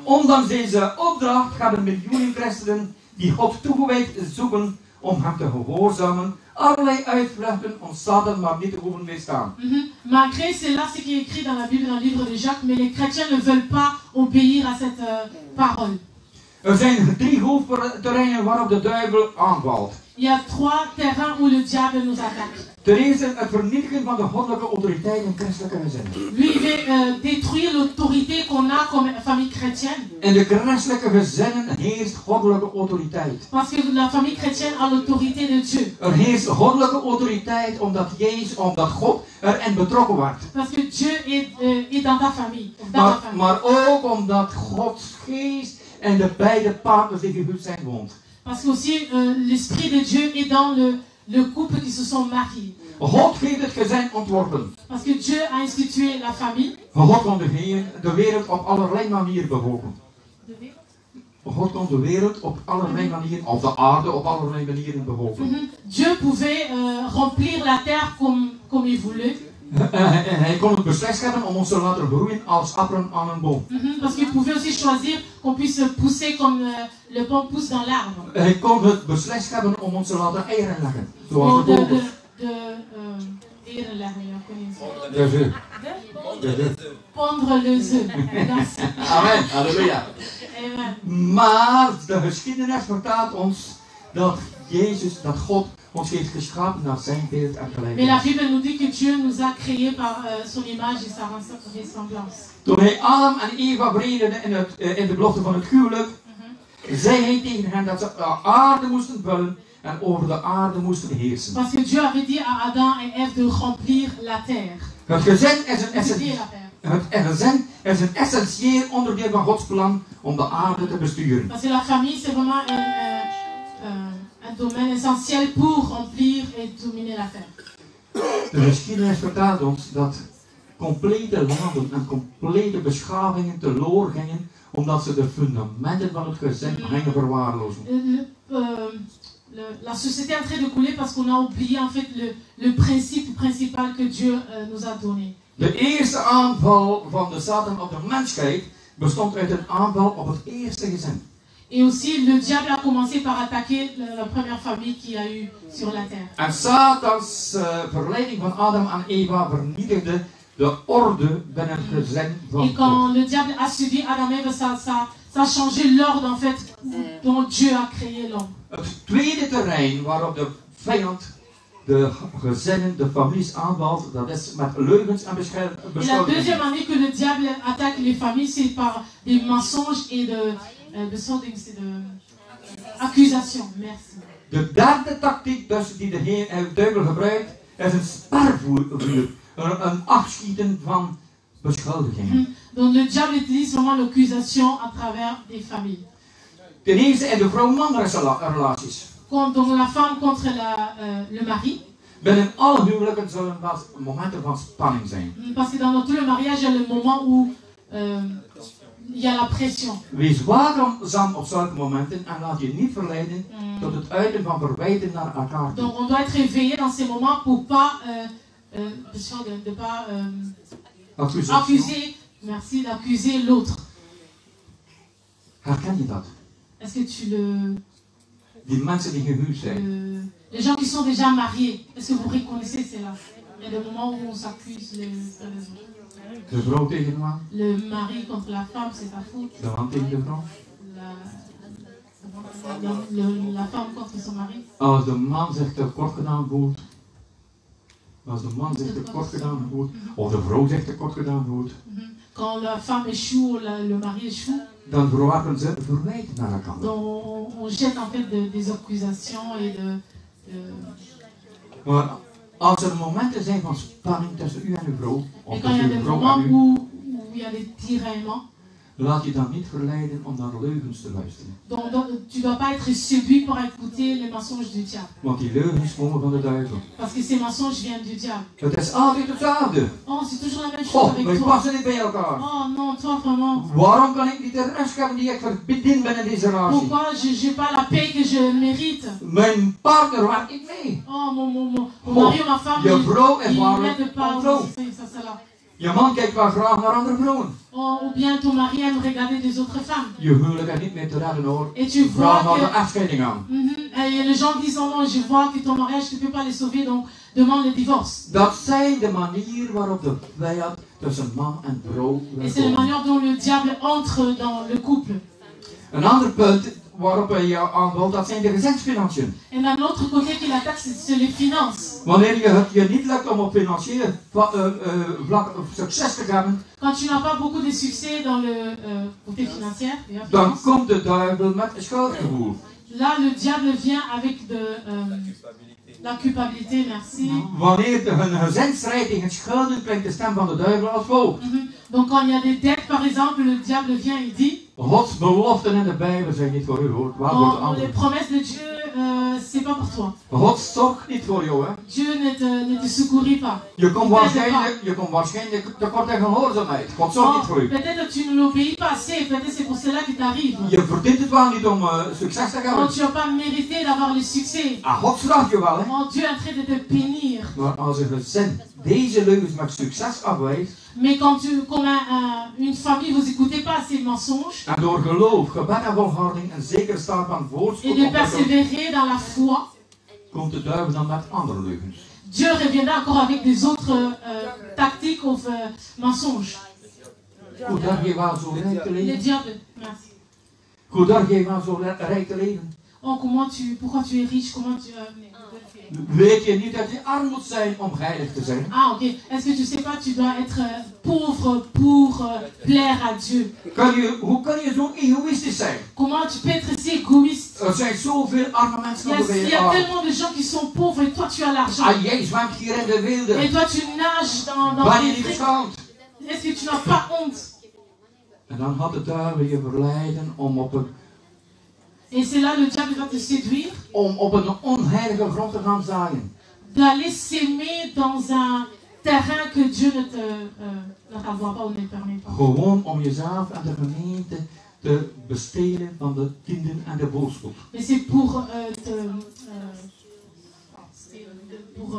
Ondanks deze opdracht gaan er miljoenen christenen die God toegewijd zoeken om hem te gehoorzamen, allerlei uitvluchten om Satan maar niet te hoeven weerstaan. Malgré cela, ce qui est écrit dans la Bible, dans le livre de Jacques, mais les chrétiens ne veulent pas obéir à cette parole. Er zijn 3 hoofdterreinen waarop de duivel aanvalt. Il y a 3 terrains où le diable nous attaque. Ten eerste het vernietigen van de goddelijke autoriteit in christelijke gezinnen. Lui, il veut détruire l'autorité qu'on a comme famille chrétienne. In de christelijke gezinnen heerst goddelijke autoriteit. Parce que la famille chrétienne a l'autorité de Dieu. Er heerst goddelijke autoriteit omdat God erin betrokken wordt. Parce que Dieu est dans ta famille. Maar ook omdat Gods geest en de beide partners die gehuwd zijn woont. Parce que aussi l'esprit de Dieu est dans le couple qui se sont mariés. God heeft het gezin ontworpen. Parce que Dieu a institué la famille. God kon de wereld op allerlei manieren bevolken. God kon de wereld op allerlei manieren, of de aarde op allerlei manieren bevolken. Dieu pouvait remplir la terre comme il voulait. Hij kon het beslist hebben om ons te laten groeien als appelen aan een boom. Parce qu'il pouvait aussi choisir qu'on puisse pousser comme le pomme pousse dans l'arbre. Hij kon het beslist hebben om ons te laten eieren leggen. Zoals de vogels. Eieren leggen, ja, Pondre les œufs. Amen, halleluja. Maar de geschiedenis vertelt ons dat God ons heeft geschapen naar zijn beeld en gelijkenis. Mais la Bible nous dit que Dieu nous a créés par son image et sa ressemblance. Toen hij Adam en Eva verenigde in de belofte van het huwelijk, zei hij tegen hen dat ze de aarde moesten vullen en over de aarde moesten heersen. Parce que Dieu avait dit à Adam et Ève de remplir la terre. Het gezin is een essentieel onderdeel van Gods plan om de aarde te besturen. Parce que la famille c'est vraiment un domaine essentiel pour remplir et dominer la terre. De geschiedenis vertelt ons dat complete landen en complete beschavingen teloor gingen omdat ze de fundamenten van het gezin gingen verwaarlozen. La société est en train de couler parce qu'on a oublié en fait le principe principal que Dieu nous a donné. De eerste aanval van de Satan op de mensheid bestond uit een aanval op het eerste gezin. Et aussi le diable a commencé par attaquer la première famille qu'il y a eu sur la terre. En Satans verleiding van Adam en Eva vernietigde de orde binnen het gezin van Et quand God. le diable a suivi Adam et Ève, ça a changé l'ordre en fait dont Dieu a créé l'homme. Het tweede terrein waarop de vijand de gezinnen, de families aanvalt, dat is met leugens en Et la beschuldigingen. deuxième manière que le diable attaque les familles, c'est par des mensonges et de accusations. Merci. De derde tactiek dus die de duivel gebruikt, is een spervuur, een afschieten van beschuldigingen. Donc le diable utilise vraiment l'accusation à travers des familles. Ten eerste in de vrouw-man relaties. Donc la femme contre le mari. Binnen alle huwelijken zullen dat momenten van spanning zijn. Parce que dans tout le mariage, il y a le moment où il y a la pression. Wees waakzaam op zulke momenten en laat je niet verleiden tot het uiten van verwijten naar elkaar. Donc on doit être réveillé dans ces moments pour pas de pas accuser, merci, d'accuser l'autre. Herken je dat? Est-ce que tu le Die mensen die gehuwd zijn. Les gens qui sont déjà mariés, est-ce que vous reconnaissez cela? Il y a des moments où on s'accuse les autres. De vrouw tegen de man. Le mari contre la femme, c'est ta faute. De man tegen de vrouw. La femme contre son mari. Als de man zich tekort gedaan voelt. Als de man zich tekort gedaan voelt. Of de vrouw zich tekort gedaan voelt. Quand la femme échoue ou le mari échoue, dan verwerpen ze verwijt naar elkaar. donc on jette en fait des accusations et Maar als er momenten zijn van spanning tussen u en uw vrouw, of Et quand il y a tussen des uw vrouw moments en u, où il y a des tiraillements, laat je dan niet verleiden om naar leugens te luisteren. donc tu ne dois pas être séduit pour écouter les mensonges du diable. Want die leugens komen van de duivel. Parce que ces mensonges viennent du diable. Het is altijd hetzelfde. Oh, c'est toujours la même chose Oh, avec wij toi. passen niet bij elkaar. Oh non, toi vraiment. Waarom kan ik niet de rust hebben die ik verdiend ben in deze relatie? Pourquoi je n'ai pas la paix que je mérite? Mijn partner waar ik mee. Oh, mon mari ou ma femme, Je vrouw is il waarlijk n'aide pas. ontrouw. Ça, cela. Je man kijkt wel graag naar andere vrouwen. Oh, ou bien ton mari aime regarder des autres femmes. Je huwelijk is niet meer te redden hoor. Et tu Vraag vois naar de que... afscheiding aan. Et les gens disent, oh non, je vois que ton mariage, tu ne peux pas les sauver, donc demande le divorce. Dat zijn de manier waarop de vijand tussen man en vrouw wil Et c'est la komen. manière dont le diable entre dans le couple. Een ander punt waarop hij jou aanvalt, dat zijn de gezinsfinanciën. Et d'un autre côté qu'il attaque, c'est les finances. Wanneer het je niet lukt om op financieel vlak succes te hebben, Quand tu n'as pas beaucoup de succès dans le côté financier, dan komt de duivel met een schuldgevoel. là le diable vient avec la culpabilité, merci. Wanneer een gezin strijdt tegen schulden, klinkt de stem van de duivel als volgt. Donc quand il y a des dettes, par exemple, le diable vient et dit, Gods beloften in de Bijbel zijn niet voor u hoor. Waar wordt de oh, les antwoord? promesses de Dieu, c'est pas pour toi. God zorgt niet voor jou hè. Dieu ne te secourit pas. Je komt waarschijnlijk tekort in gehoorzaamheid. God zorgt niet voor u. Peut-être que tu ne l'obéis pas assez, peut-être c'est pour cela qu'il t'arrive. Je verdient het wel niet om succes te Oh, hebben. tu n'as pas mérité d'avoir le succès. Ah, God straft je wel hè. Oh, Dieu est en train de te punir. Maar als een gezin deze leugens met succes afwijst, Mais quand une famille, vous n'écoutez pas ces mensonges, en door geloof, gebed en volharding een zekere staat van et voorspoed de ontwikkelt, persévérer dans la foi, komt de duivel dan met andere leugens. Dieu reviendra encore avec des autres tactiques of mensonges. Hoe durf je wel zo rijk te Le leven? diable, merci. Hoe durf je wel zo rijk te leven? Oh, pourquoi tu es riche, comment tu... Weet je niet dat je arm moet zijn om heilig te zijn? Ah, ok. Est-ce que tu sais pas, tu dois être pauvre pour plaire à Dieu. Hoe kan je zo egoïstisch zijn? Comment tu peux être si égoïste? Er zijn zoveel arme mensen op de Il y a wereld. tellement de gens qui sont pauvres et toi tu as l'argent. Ah, jij zwemt hier in de Et wilde. toi tu nages dans Ben je les niet trucs. beschaamd? Est-ce que tu n'as pas honte? En dan had de duivel je verleiden Et c'est là le diable va te séduire. om op een onheilige grond te gaan zaaien. D'aller s'aimer dans un terrain que Dieu ne t'envoie pas ou ne permet pas. Gewoon om jezelf en de gemeente te bestelen van de tienden en de boodschap. Mais c'est pour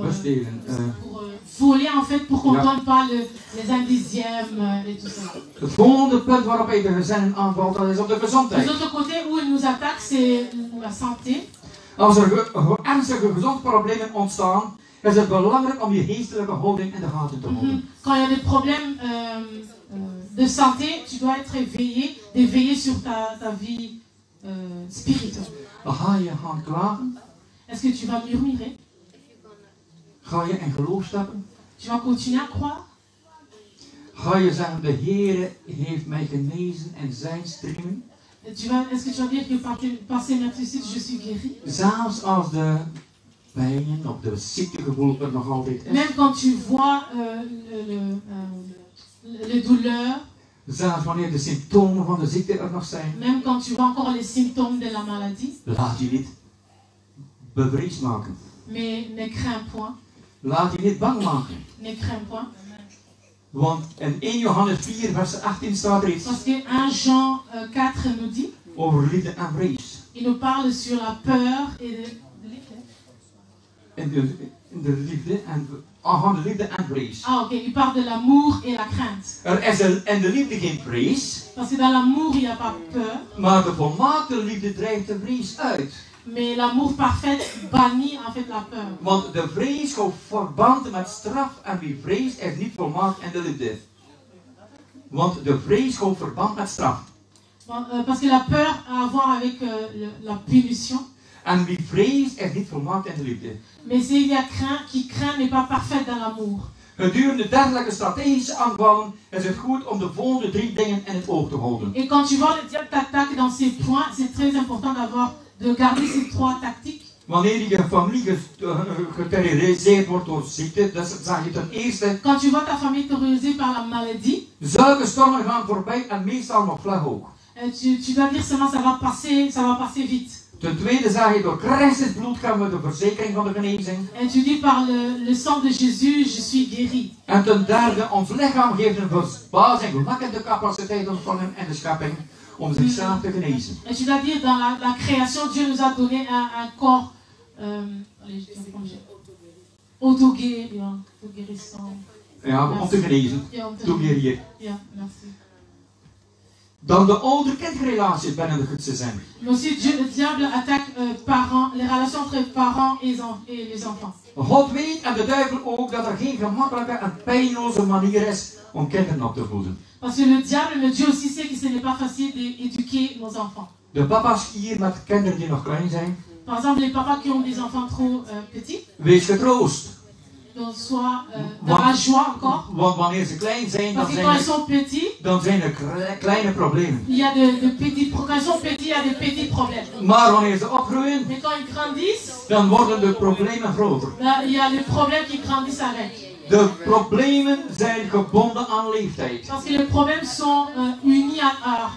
Bestelen. pour voler en fait, pour qu'on ne donne pas les indizièmes et tout ça. Het volgende punt waarop hij de gezinnen aanvalt, dat is op de De gezondheid. l'autre côté où il nous attaque, c'est la santé. Als er ernstige gezondheidsproblemen ontstaan, is het belangrijk om je geestelijke houding in de gaten te houden. Quand il y a des problèmes de santé, tu dois être veiller sur ta vie spirituelle. Ga je gaan klagen? Est-ce que tu vas murmurer? Ga je in geloof stappen? Tu vas continuer à croire? Ga je zeggen, de Heer heeft mij genezen in zijn streaming? Est-ce que tu vas dire que par ses meurtrissures, je suis guéri? Zelfs als de pijnen of de ziektegevoel er nog altijd is. Même quand tu vois les douleurs, Zelfs wanneer de symptomen van de ziekte er nog zijn. même quand tu vois encore les symptômes de la maladie, Laat je niet bevreesd maken. mais ne crains point, Laat je niet bang maken. ne crains point. Want in 1 Johannes 4 vers 18 staat er iets Parce que 1 Jean 4 nous dit, over liefde en vrees. il nous parle sur la peur et In de liefde en vrees. Ah ok, il parle de l'amour et la crainte. Er is in de liefde geen vrees, Parce que dans l'amour, il n'y a pas peur, maar de volmaakte liefde drijft de vrees uit. mais l'amour parfait bannit en fait la peur. Want de vrees houdt verband met straf en wie vreest is niet volmaakt in de liefde. Want de vrees houdt verband met straf. Parce que la peur a à voir avec la punition. En wie vreest is niet volmaakt in de liefde. Mais s'il y a qui craint n'est pas parfait dans l'amour. Gedurende dergelijke strategische aanvallen is het goed om de volgende 3 dingen in het oog te houden. Et quand tu vois le diable t'attaque dans ces points, c'est très important de garder ces 3 tactiques. Wanneer je familie geterroriseerd wordt door ziekte, dus zeg je ten eerste, Quand tu vois ta famille terrorisée par la maladie, zulke stormen gaan voorbij en meestal nog vlug ook. tu dois dire seulement ça va passer vite. Ten tweede zeg je, door Christus bloed gaan we de verzekering van de genezing. Et tu dis par le sang de Jésus, je suis guéri. En ten derde, ons lichaam geeft een verbazingwekkende capaciteit ontvangen in de schepping om zichzelf te genezen. Et tu dois dire dans la création, Dieu nous a donné un corps autoguérissant. Ja, om te genezen. Ja, om te Doe hier hier. Ja, merci. Dan de ouder-kindrelatie binnen de gezin. Mais aussi, le diable attaque les relations entre parents et les enfants. God weet en de duivel ook dat er geen gemakkelijke en pijnloze manier is om kinderen op te voeden. Parce que le diable, mais Dieu aussi sait que ce n'est pas facile d'éduquer nos enfants. De papa's hier met kinderen die nog klein zijn. Par exemple, les papas qui ont des enfants trop petits. Wees getroost. Donc soit dans la joie encore. Want wanneer ze klein zijn, Parce que quand ils sont petits, dan zijn er kleine problemen. Il y a de petits, quand ils sont petits, il y a de petits problèmes. Maar wanneer ze opgroeien, Mais quand ils grandissent, dan worden de problemen groter. là, il y a les problèmes qui grandissent avec. De problemen zijn gebonden aan leeftijd. Parce que les problèmes sont unis à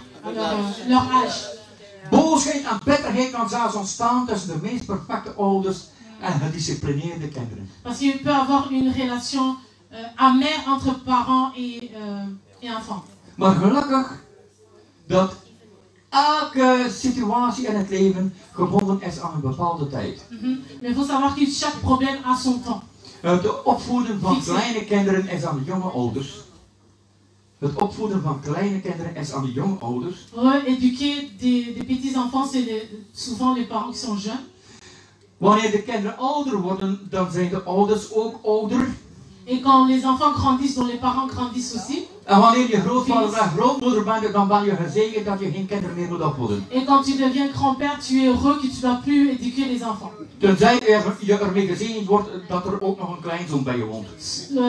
leur âge. Boosheid en bitterheid kan zelfs ontstaan tussen de meest perfecte ouders en gedisciplineerde kinderen. Parce qu'il peut y avoir une relation amère entre parents et enfants. Maar gelukkig dat elke situatie in het leven gebonden is aan een bepaalde tijd. Mais il faut savoir que chaque problème a son temps. De opvoeden van kleine kinderen is aan de jonge ouders. Het opvoeden van kleine kinderen is aan de jonge ouders. Éduquer des petits enfants, c'est souvent les parents qui sont jeunes. Wanneer de kinderen ouder worden, dan zijn de ouders ook ouder. Et quand les enfants grandissent, donc les parents grandissent aussi. En wanneer je grootvader en grootmoeder bent, dan ben je gezegend dat je geen kinderen meer moet opvoeden. Et quand tu deviens grand-père, tu es heureux que tu ne dois plus éduquer les enfants. Tenzij je ermee gezegend wordt dat er ook nog een kleinzoon bij je woont.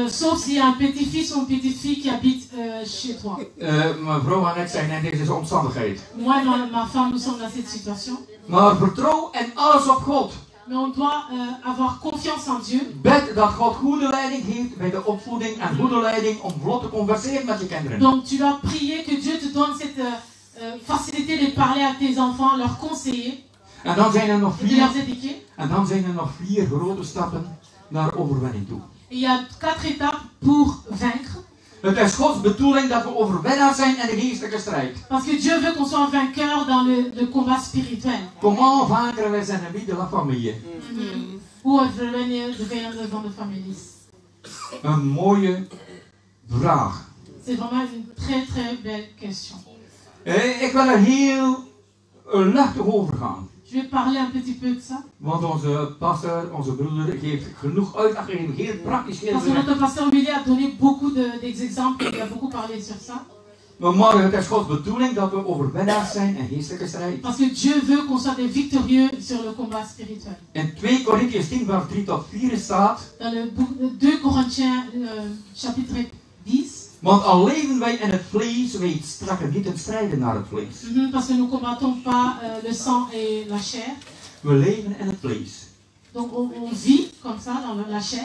Sauf s'il y a un petit-fils ou une petite-fille qui habite chez toi. Mijn vrouw en ik zijn in deze omstandigheid. Moi et ma femme, nous sommes dans cette situation. Maar vertrouw en alles op God. Mais on doit avoir confiance en Dieu. Bid dat God goede leiding heeft bij de opvoeding en goede leiding om vlot te converseren met je kinderen. Donc tu dois prier que Dieu te donne cette facilité de parler à tes enfants, leur conseiller. En dan zijn er nog et de leurs éduquer. En dan zijn er nog 4 grote stappen naar overwinning toe. Il y a 4 étapes pour vaincre. Het is Gods bedoeling dat we overwinnaars zijn in de geestelijke strijd. Parce que Dieu veut qu'on soit vainqueur dans le combat spirituel. Comment vaincre les ennemis de la famille? Hoe overwinnen de vijanden van de families? Een mooie vraag. C'est vraiment une très très belle question. Ik wil er heel luchtig over gaan. Je vais parler un petit peu de ça. Want onze pastor, onze broeder, geeft genoeg uitleg gegeven, heel praktisch. Parce que notre pasteur Willy a donné beaucoup d'exemples, il a beaucoup parlé sur ça. Maar het is Gods bedoeling dat we overwinnaars zijn in geestelijke strijd. Parce que Dieu veut qu'on soit des victorieux sur le combat spirituel. In 2 Korintiërs 10 vers 3 tot 4 staat. Dans le 2 Corinthiens chapitre 10. Want al leven wij in het vlees, wij strekken niet in strijden naar het vlees. Parce que nous ne combattons pas le sang et la chair. We leven in het vlees. Donc on vit comme ça dans la chair.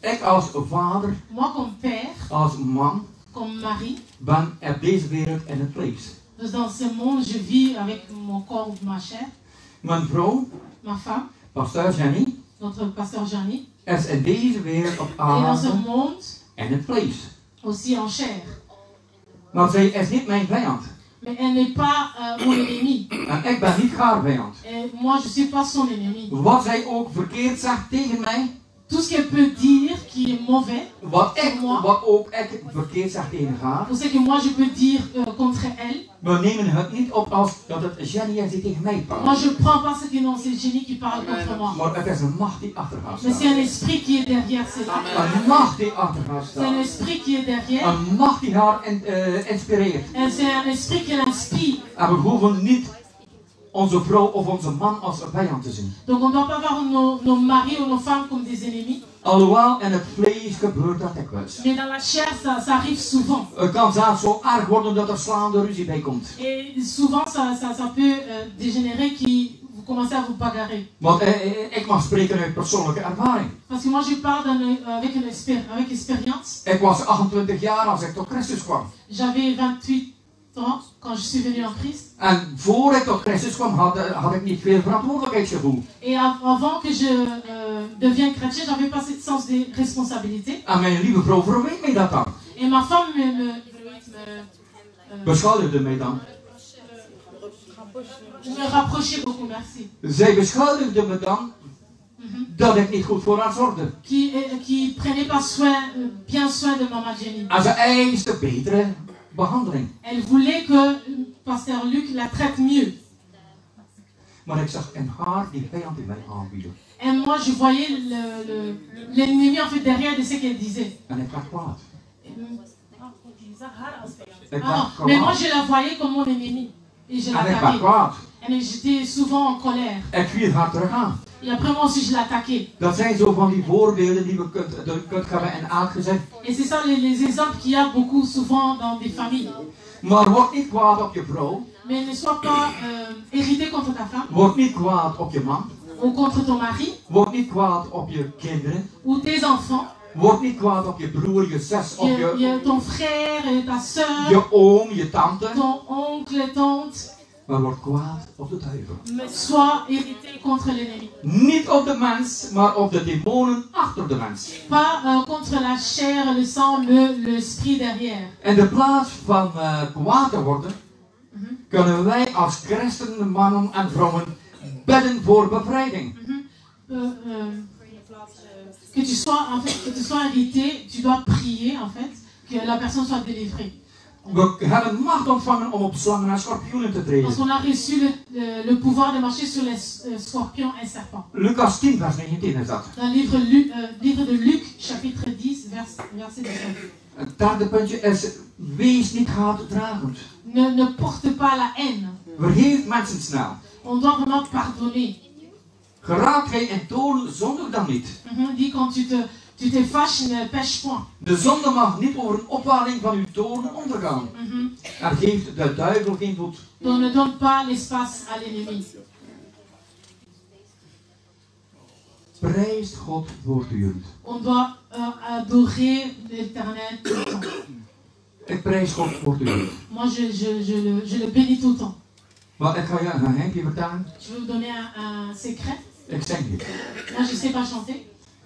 Ik als vader, moi comme père, als man, comme mari, ben op deze wereld in het vlees. Dus dans ce monde, je vis avec mon corps ou ma chair. Mijn vrouw, ma femme, pasteur Jenny, notre pasteur Jenny, is in deze wereld op et dans ce aarde monde, in het vlees. Aussi en chair. Maar zij is niet mijn vijand. Mais elle n'est pas mon ennemi. En ik ben niet haar vijand. Et moi, je suis pas son ennemi. Wat zij ook verkeerd zegt tegen mij. Tout ce qu'elle peut dire qui est mauvais. Wat ook ik verkeerd zeg tegen haar. Tout ce que moi je peux dire contre elle. We nemen het niet op als dat het Jenny is die tegen mij praat. Moi je prends pas ce que non, c'est Jenny qui parle contre moi. Maar het is een macht die achter haar staat. Mais c'est un esprit qui est derrière cela. Een macht die achter haar staat. C'est un esprit qui est derrière. Een macht die haar inspireert. Et c'est un esprit qui l'inspire. En we hoeven niet onze vrouw of onze man als een vijand te zien. Donc on ne doit pas voir nos maris ou nos femmes comme des ennemis. Alhoewel in het vlees gebeurt dat dikwijls. Mais dans la chair, ça arrive souvent. Het kan zelfs zo erg worden dat er slaande ruzie bij komt. Et souvent, ça peut dégénérer vous commencez à vous bagarrer. Want ik mag spreken uit persoonlijke ervaring. Parce que moi, je parle avec expérience. Ik was 28 jaar als ik tot Christus kwam. J'avais 28 ans quand je suis venu en Christ. En voor ik tot Christus kwam, had ik niet veel verantwoordelijkheidsgevoel. Et avant que je devienne chrétien, j'avais pas ce sens de responsabilité. En mijn lieve vrouw verweet mij dat dan. Et ma femme Beschuldigde mij dan. me rapprochait beaucoup, merci. Zij beschuldigde me dan dat ik niet goed voor haar zorgde. Qui prenait pas bien soin de Maman Jenny. En ze eiste betere behandeling. Elle voulait que Pasteur Luc la traite mieux. Maar ik zag in haar die vijand die mij aanbieden. Et moi, je voyais l'ennemi en fait derrière de ce qu'elle disait. En ik werd kwaad. Mais moi, je la voyais comme mon ennemi. Et je En ik werd l'attaquais. kwaad. Et j'étais souvent en colère. Ik viel haar terug aan. Et après, moi aussi, je l'attaquais. Dat zijn zo van die voorbeelden die we kunt hebben in elk gezin. Et c'est ça les exemples qu'il y a beaucoup souvent dans des familles. Maar word niet kwaad op je vrouw. Mais ne sois pas irrité contre ta femme. Word niet kwaad op je man. Ou contre ton mari. Word niet kwaad op je kinderen. Ou tes enfants. Word niet kwaad op je broer, je zus, op ton frère et ta soeur. Je oom, je tante. Ton oncle, tante. Maar word kwaad op de duivel. Mais sois irrité contre l'ennemi. Niet op de mens, maar op de demonen achter de mens. Pas contre la chair, le sang, l'esprit derrière. In de plaats van kwaad te worden, kunnen wij als christenen, mannen en vrouwen bidden voor bevrijding. Que tu sois irrité, tu dois prier en fait, que la personne soit délivrée. We hebben macht ontvangen om op slangen en schorpioenen te treden. Parce qu'on a reçu le pouvoir de marcher sur les scorpions et serpents. Lucas 10 vers 19 is dat. Dans le livre de Luc, chapitre 10, verset 19. Het derde puntje is, wees niet haatdragend. Ne porte pas la haine. Vergeef mensen snel. On doit vraiment pardonner. Geraakt gij in toorn, zondig dan niet. Dit quand tu te fâches, ne pêche point. De zonde mag niet over een opwaarding van uw toorn ondergaan. Er geeft de duivel geen voet. Donc ne donne pas l'espace à l'ennemi. Prijst God voortdurend. On doit adorer l'Éternel tout le temps. Ik prijs God voortdurend. Moi je le bénis tout le temps. Maar ik ga je een geheimje vertellen. Je vais vous donner un secret. Ik zing niet. Moi je sais pas chanter.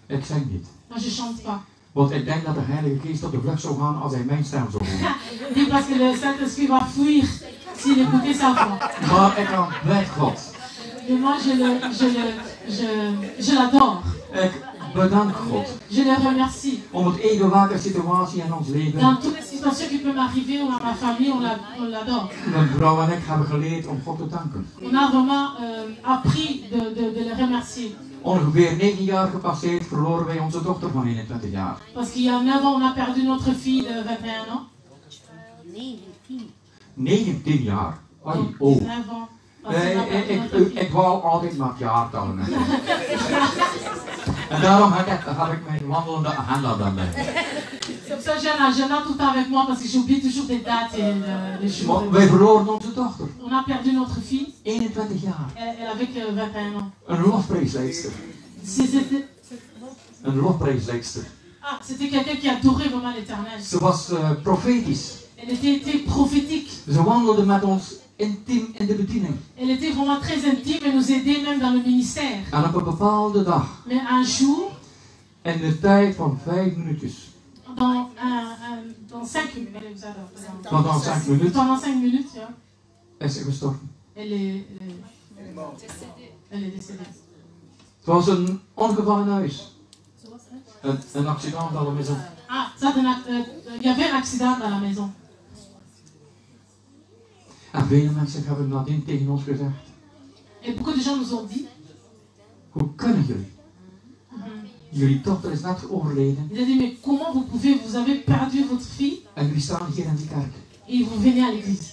Ik zing niet. Moi je chante pas. Want ik denk dat de Heilige Geest op de vlucht zou gaan als hij mijn stem zou horen. Dit parce que le Saint-Esprit va fuir s'il écoutait sa voix. Maar ik aanbid God. Et moi je l'adore. Ik bedank God. Je le remercie. Om het even welke situatie in ons leven. Dans toutes les situations qui peuvent m'arriver ou à ma famille, on l'adore. Mijn vrouw en ik hebben geleerd om God te danken. On a vraiment appris de le remercier. Ongeveer 9 jaar gepasseerd verloren wij onze dochter van 21 jaar. Parce qu'il y a 9 ans, on a perdu notre fille de 21 ans. 19 jaar. Ai, oh. 19 ans. Ik wou altijd maar jaartallen. En daarom heb ik mijn wandelende agenda dan bij. C'est pour ça que j'ai un agenda tout le temps avec moi parce que j'oublie toujours des dates et les jours. Wij verloren onze dochter. On a perdu notre fille. 21 jaar. Elle avait que 21 ans. Een lofprijsleidster. Een lofprijsleidster. Ah, c'était quelqu'un qui adorait vraiment l'Éternel. Ze was profetisch. Elle était prophétique. Ze wandelde met ons intiem in de bediening. Elle était vraiment très intime et nous aidait même dans le ministère. En op een bepaalde dag. Mais un jour. In de tijd van 5 minuutjes. Dans 5 minutes. Pendant 5 minutes. Pendant 5 minutes, ja. Is ze gestorven. Elle est décédée. Het was een ongeval in huis. Een accident à la maison. Ah, il y avait un accident dans la maison. En vele mensen hebben nadien tegen ons gezegd. Et beaucoup de gens nous ont dit. Hoe kunnen jullie? Jullie dochter is net overleden. Ils ont dit, mais comment vous avez perdu votre fille? En jullie staan hier in die kerk. Et vous venez à l'église.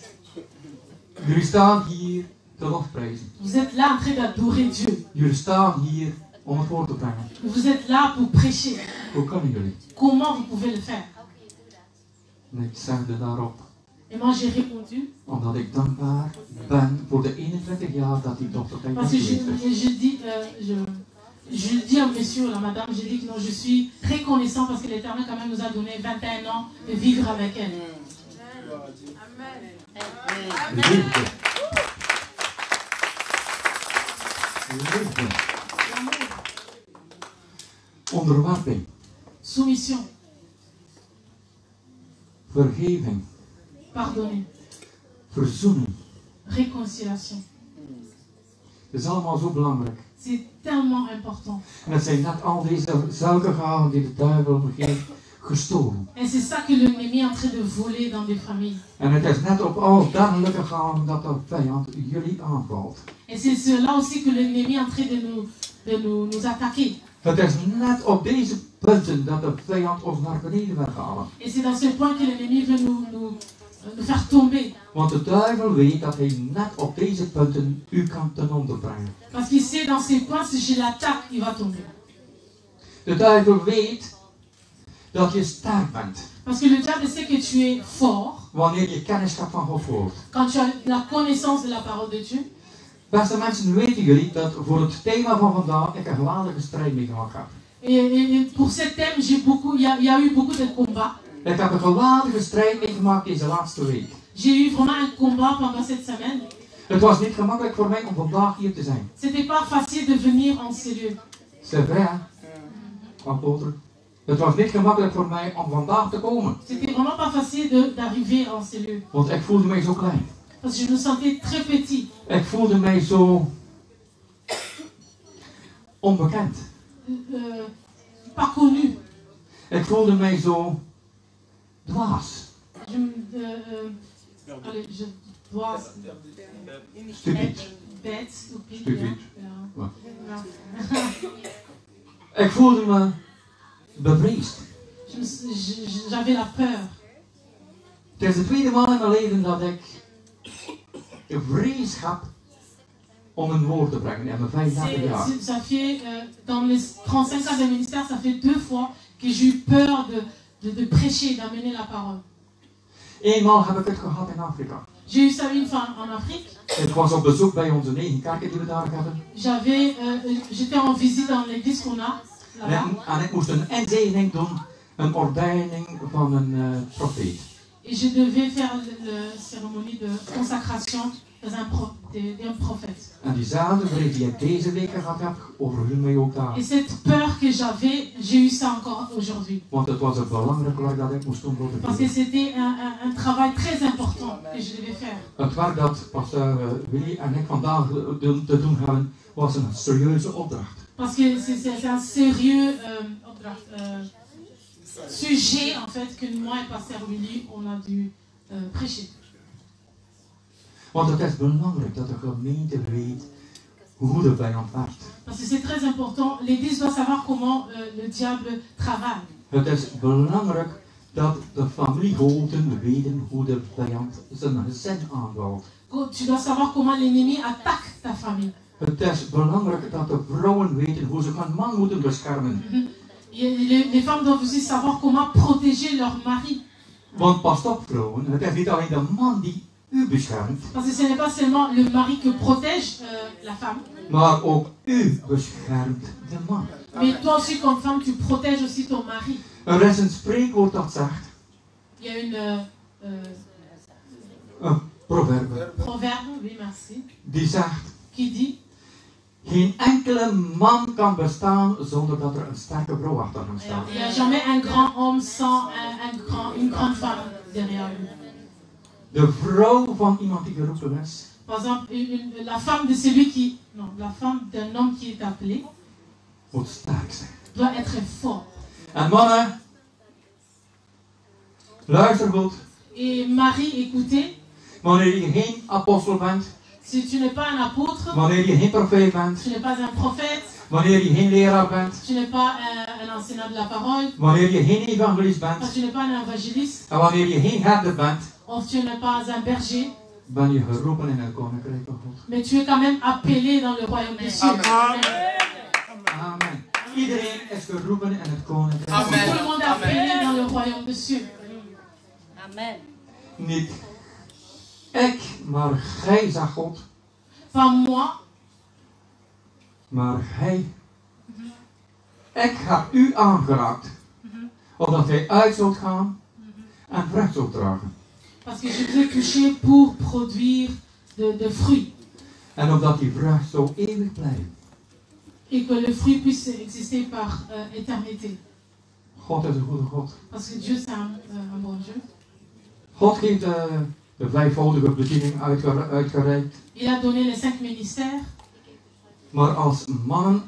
Jullie staan hier te lofprijzen. Vous êtes là en train d'adorer Dieu. Jullie staan hier om het woord te brengen. Vous êtes là pour prêcher. Hoe kunnen jullie? Comment vous pouvez le faire? En ik zegde daarop, Et moi j'ai répondu. omdat ik dankbaar ben voor de 21 jaar dat die dochter bij Parce que ons leefde. je dis au monsieur ou à la madame, je dis que non, je suis reconnaissant parce que l'Éternel quand même nous a donné 21 ans de vivre avec elle. Liefde. Liefde. Onderwerping. Soumission, Vergeving. pardonner, Verzoening. réconciliation. Dat is allemaal zo belangrijk. C'est tellement important. En het zijn net al dezezelfde gaven die de duivel heeft gestolen. Et c'est ça que l'ennemi est en train de voler dans des familles. En het is net op al dergelijke gaven dat de vijand jullie aanvalt. Et c'est cela aussi que l'ennemi est en train de nous attaquer. Het is net op deze punten dat de vijand ons naar beneden wil halen. Et c'est dans ce point que l'ennemi veut nous faire tomber. Want de duivel weet dat hij net op deze punten u kan ten onder brengen. Parce qu'il sait dans ces points, si je l'attaque, il va tomber. De duivel weet dat je sterk bent. Parce que le diable sait que tu es fort Wanneer je kennis hebt van Gods woord. quand tu as la connaissance de la parole de Dieu. Beste mensen, weten jullie dat voor het thema van vandaag ik een geweldige strijd meegemaakt heb. Et pour ce thème, il y a eu beaucoup de combats. Ik heb een geweldige strijd meegemaakt deze laatste week. J'ai eu vraiment un combat pendant cette semaine. Het was niet gemakkelijk voor mij om vandaag hier te zijn. C'était pas facile de venir en ces lieux. C'est vrai, hè? Van Potter. Het was niet gemakkelijk voor mij om vandaag te komen. C'était vraiment pas facile d'arriver en ces lieux. Want ik voelde mij zo klein. Parce que je me sentais très petit. Ik voelde mij zo onbekend. Pas connu. Ik voelde mij zo dwaas. Allez, je dois Stupid. être bête, stupide. Stupide. Ja. Ja. Ja. Ik voelde me bevreesd. J'avais la peur. Het is de tweede maal in mijn leven dat ik vrees heb om een woord te brengen in mijn 35 jaar. Ça fait, dans les 35 ans de ministère, ça fait 2 fois que j'ai eu peur de prêcher, d'amener la parole. Eenmaal heb ik het gehad in Afrika. J'ai eu ça une fois en Afrique. Ik was op bezoek bij onze 9 kerken die we daar hebben. J'étais en visite dans l'église qu'on a là-bas. En ik moest een inzegening doen, een ordeining van een profeet. Et je devais faire la cérémonie de consacration d'un prophète. En diezelfde vrees die ik deze week gehad heb, overviel mij ook daar. Et cette peur que j'avais, j'ai eu ça encore aujourd'hui. Want het was het belangrijk werk dat ik moest doen voor de Parce que Heer. c'était un travail très important que je devais faire. Het werk dat pastor Willy en ik vandaag te doen hebben, was een serieuze opdracht. Parce que c'est un sérieux sujet en fait que moi et pasteur Willy on a dû prêcher. Want het is belangrijk dat de gemeente weet hoe de vijand werkt. Parce que c'est très important, l'église doit savoir comment le diable travaille. Het is belangrijk dat de familiehoofden weten hoe de vijand zijn gezin aanvalt. Tu dois savoir comment l'ennemi attaque ta famille. Het is belangrijk dat de vrouwen weten hoe ze hun man moeten beschermen. Les femmes doivent aussi savoir comment protéger leur mari. Want pas op vrouwen, het is niet alleen de man die u beschermt. Parce que ce n'est pas seulement le mari que protège la femme. Maar ook u beschermt de man. Mais toi aussi comme femme, tu protèges aussi ton mari. Er is een spreekwoord dat zegt, Il y a une een proverbe, proverbe, oui merci, die zegt, qui dit geen enkele man kan bestaan zonder dat er een sterke vrouw achter hem staat. il n'y a jamais un grand homme sans une grande femme derrière lui. De vrouw van iemand die geroepen is, Par exemple, la femme de celui qui... Non, la femme d'un homme qui est appelé moet sterk zijn. doit être fort. En mannen, luister goed. Et Marie, écoutez, Wanneer je geen apostel bent, si tu n'es pas un apôtre, wanneer je geen profeet bent, tu n'es pas un prophète, wanneer je geen leraar bent, tu n'es pas un enseignant de la parole, wanneer je geen evangelist bent, tu n'es pas un évangéliste, en wanneer je geen herder bent, ou tu n'es pas un berger, ben je geroepen in het koninkrijk van God. mais tu es quand même appelé dans le royaume des cieux. Amen. Amen. Iedereen is geroepen in het koninkrijk. Amen. Tout le monde est appelé dans le royaume de Dieu. Amen. Niet ik, maar gij, zegt God. Pas moi, Maar hij. Ik heb u aangeraakt. Opdat hij uit zult gaan en vrucht zult dragen. parce que je t'ai touché pour produire de fruits. En opdat die vrucht zo eeuwig blijft. Et que le fruit puisse exister par éternité. God is een goede God. Parce que Dieu, c'est un bon Dieu. God heeft de vijfvoudige bediening uitgereikt. Il a donné les 5 ministères. Maar als mannen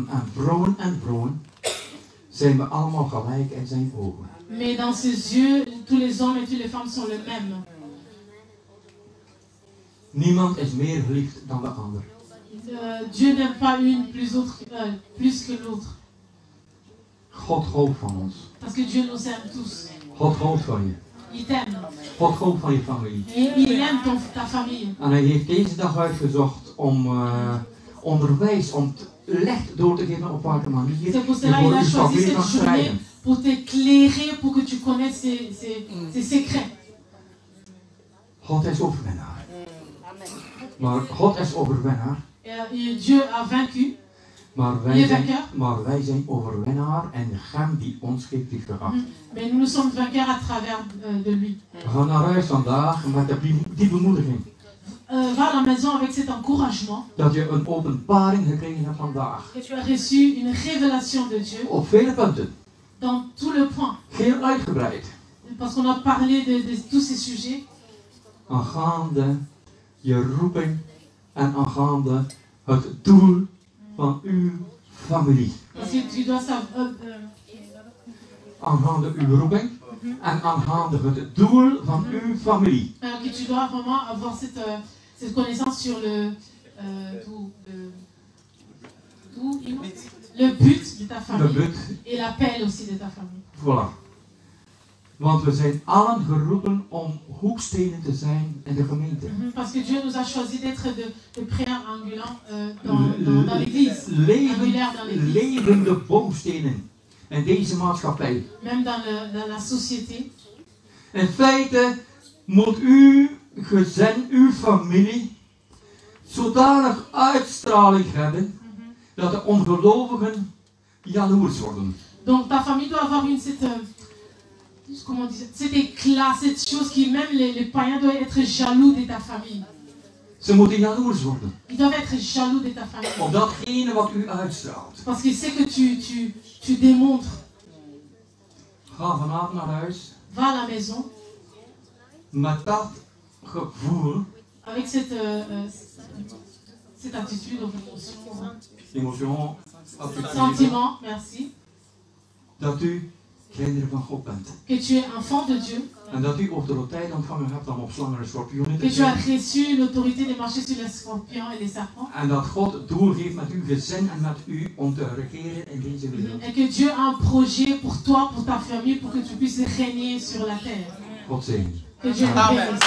en vrouwen zijn we allemaal gelijk in zijn ogen. Mais dans ses yeux, tous les hommes et toutes les femmes sont les mêmes. Niemand is meer geliefd dan de ander. Dieu n'aime pas une plus que l'autre. God houdt van ons. Parce que Dieu nous aime tous. God houdt van je. Il t'aime. God houdt van je familie. Et il aime ta famille. En hij heeft deze dag uitgezocht om onderwijs, om licht door te geven op welke manier je C'est pour cela voor qu'il a uw choisi familie kan cette journée strijden. pour t'éclairer, pour que tu connaisses ses secrets. God is overwinnaar. Maar God is overwinnaar. Et Dieu a vaincu. Maar Il est vainqueur. wij zijn overwinnaar en degene die ons heeft liefgehad. Mais nous sommes vainqueurs à travers de lui. We gaan naar huis vandaag met die bemoediging. Va à la maison avec cet encouragement. Dat je een openbaring gekregen hebt vandaag. Que tu as reçu une révélation de Dieu. Op vele punten. Dans tout le point. Heel uitgebreid. Parce qu'on a parlé de tous ces sujets. Aangaande je roeping en aangaande het doel van uw familie. Parce que tu dois savoir. Aangaande uw roeping en aangaande het doel van uw familie. Que tu dois vraiment avoir cette connaissance sur le but de ta famille. Et l'appel aussi de ta famille. Voilà. Want we zijn allen geroepen om hoekstenen te zijn in de gemeente. Parce que Dieu nous a choisi d'être de pierres angulaires dans l'église. Levende bouwstenen in deze maatschappij. Même dans la société. In feite moet uw gezin, uw familie, zodanig uitstraling hebben dat de ongelovigen jaloers worden. Donc ta famille doit avoir cet éclat, cette chose qui même les païens doivent être jaloux de ta famille. Ze moeten jaloers worden. Ils doivent être jaloux de ta famille. Op datgene wat u uitstraalt. Parce que c'est que tu démontres. Ga vanavond naar huis. Va à la maison. Met dat gevoel. Avec cette attitude of emotion. Sentiment, merci. Dat u kinderen van God bent. Que tu es enfant de Dieu. En dat u autoriteit ontvangen hebt om op slangen en schorpioenen te Que tu as reçu l'autorité de marcher sur les scorpions et les serpents. En dat God het doel heeft met uw gezin en met u om te regeren in deze wereld. Et que Dieu a un projet pour toi, pour ta famille, pour que tu puisses régner sur la terre. God zegen. Que Dieu te bénisse.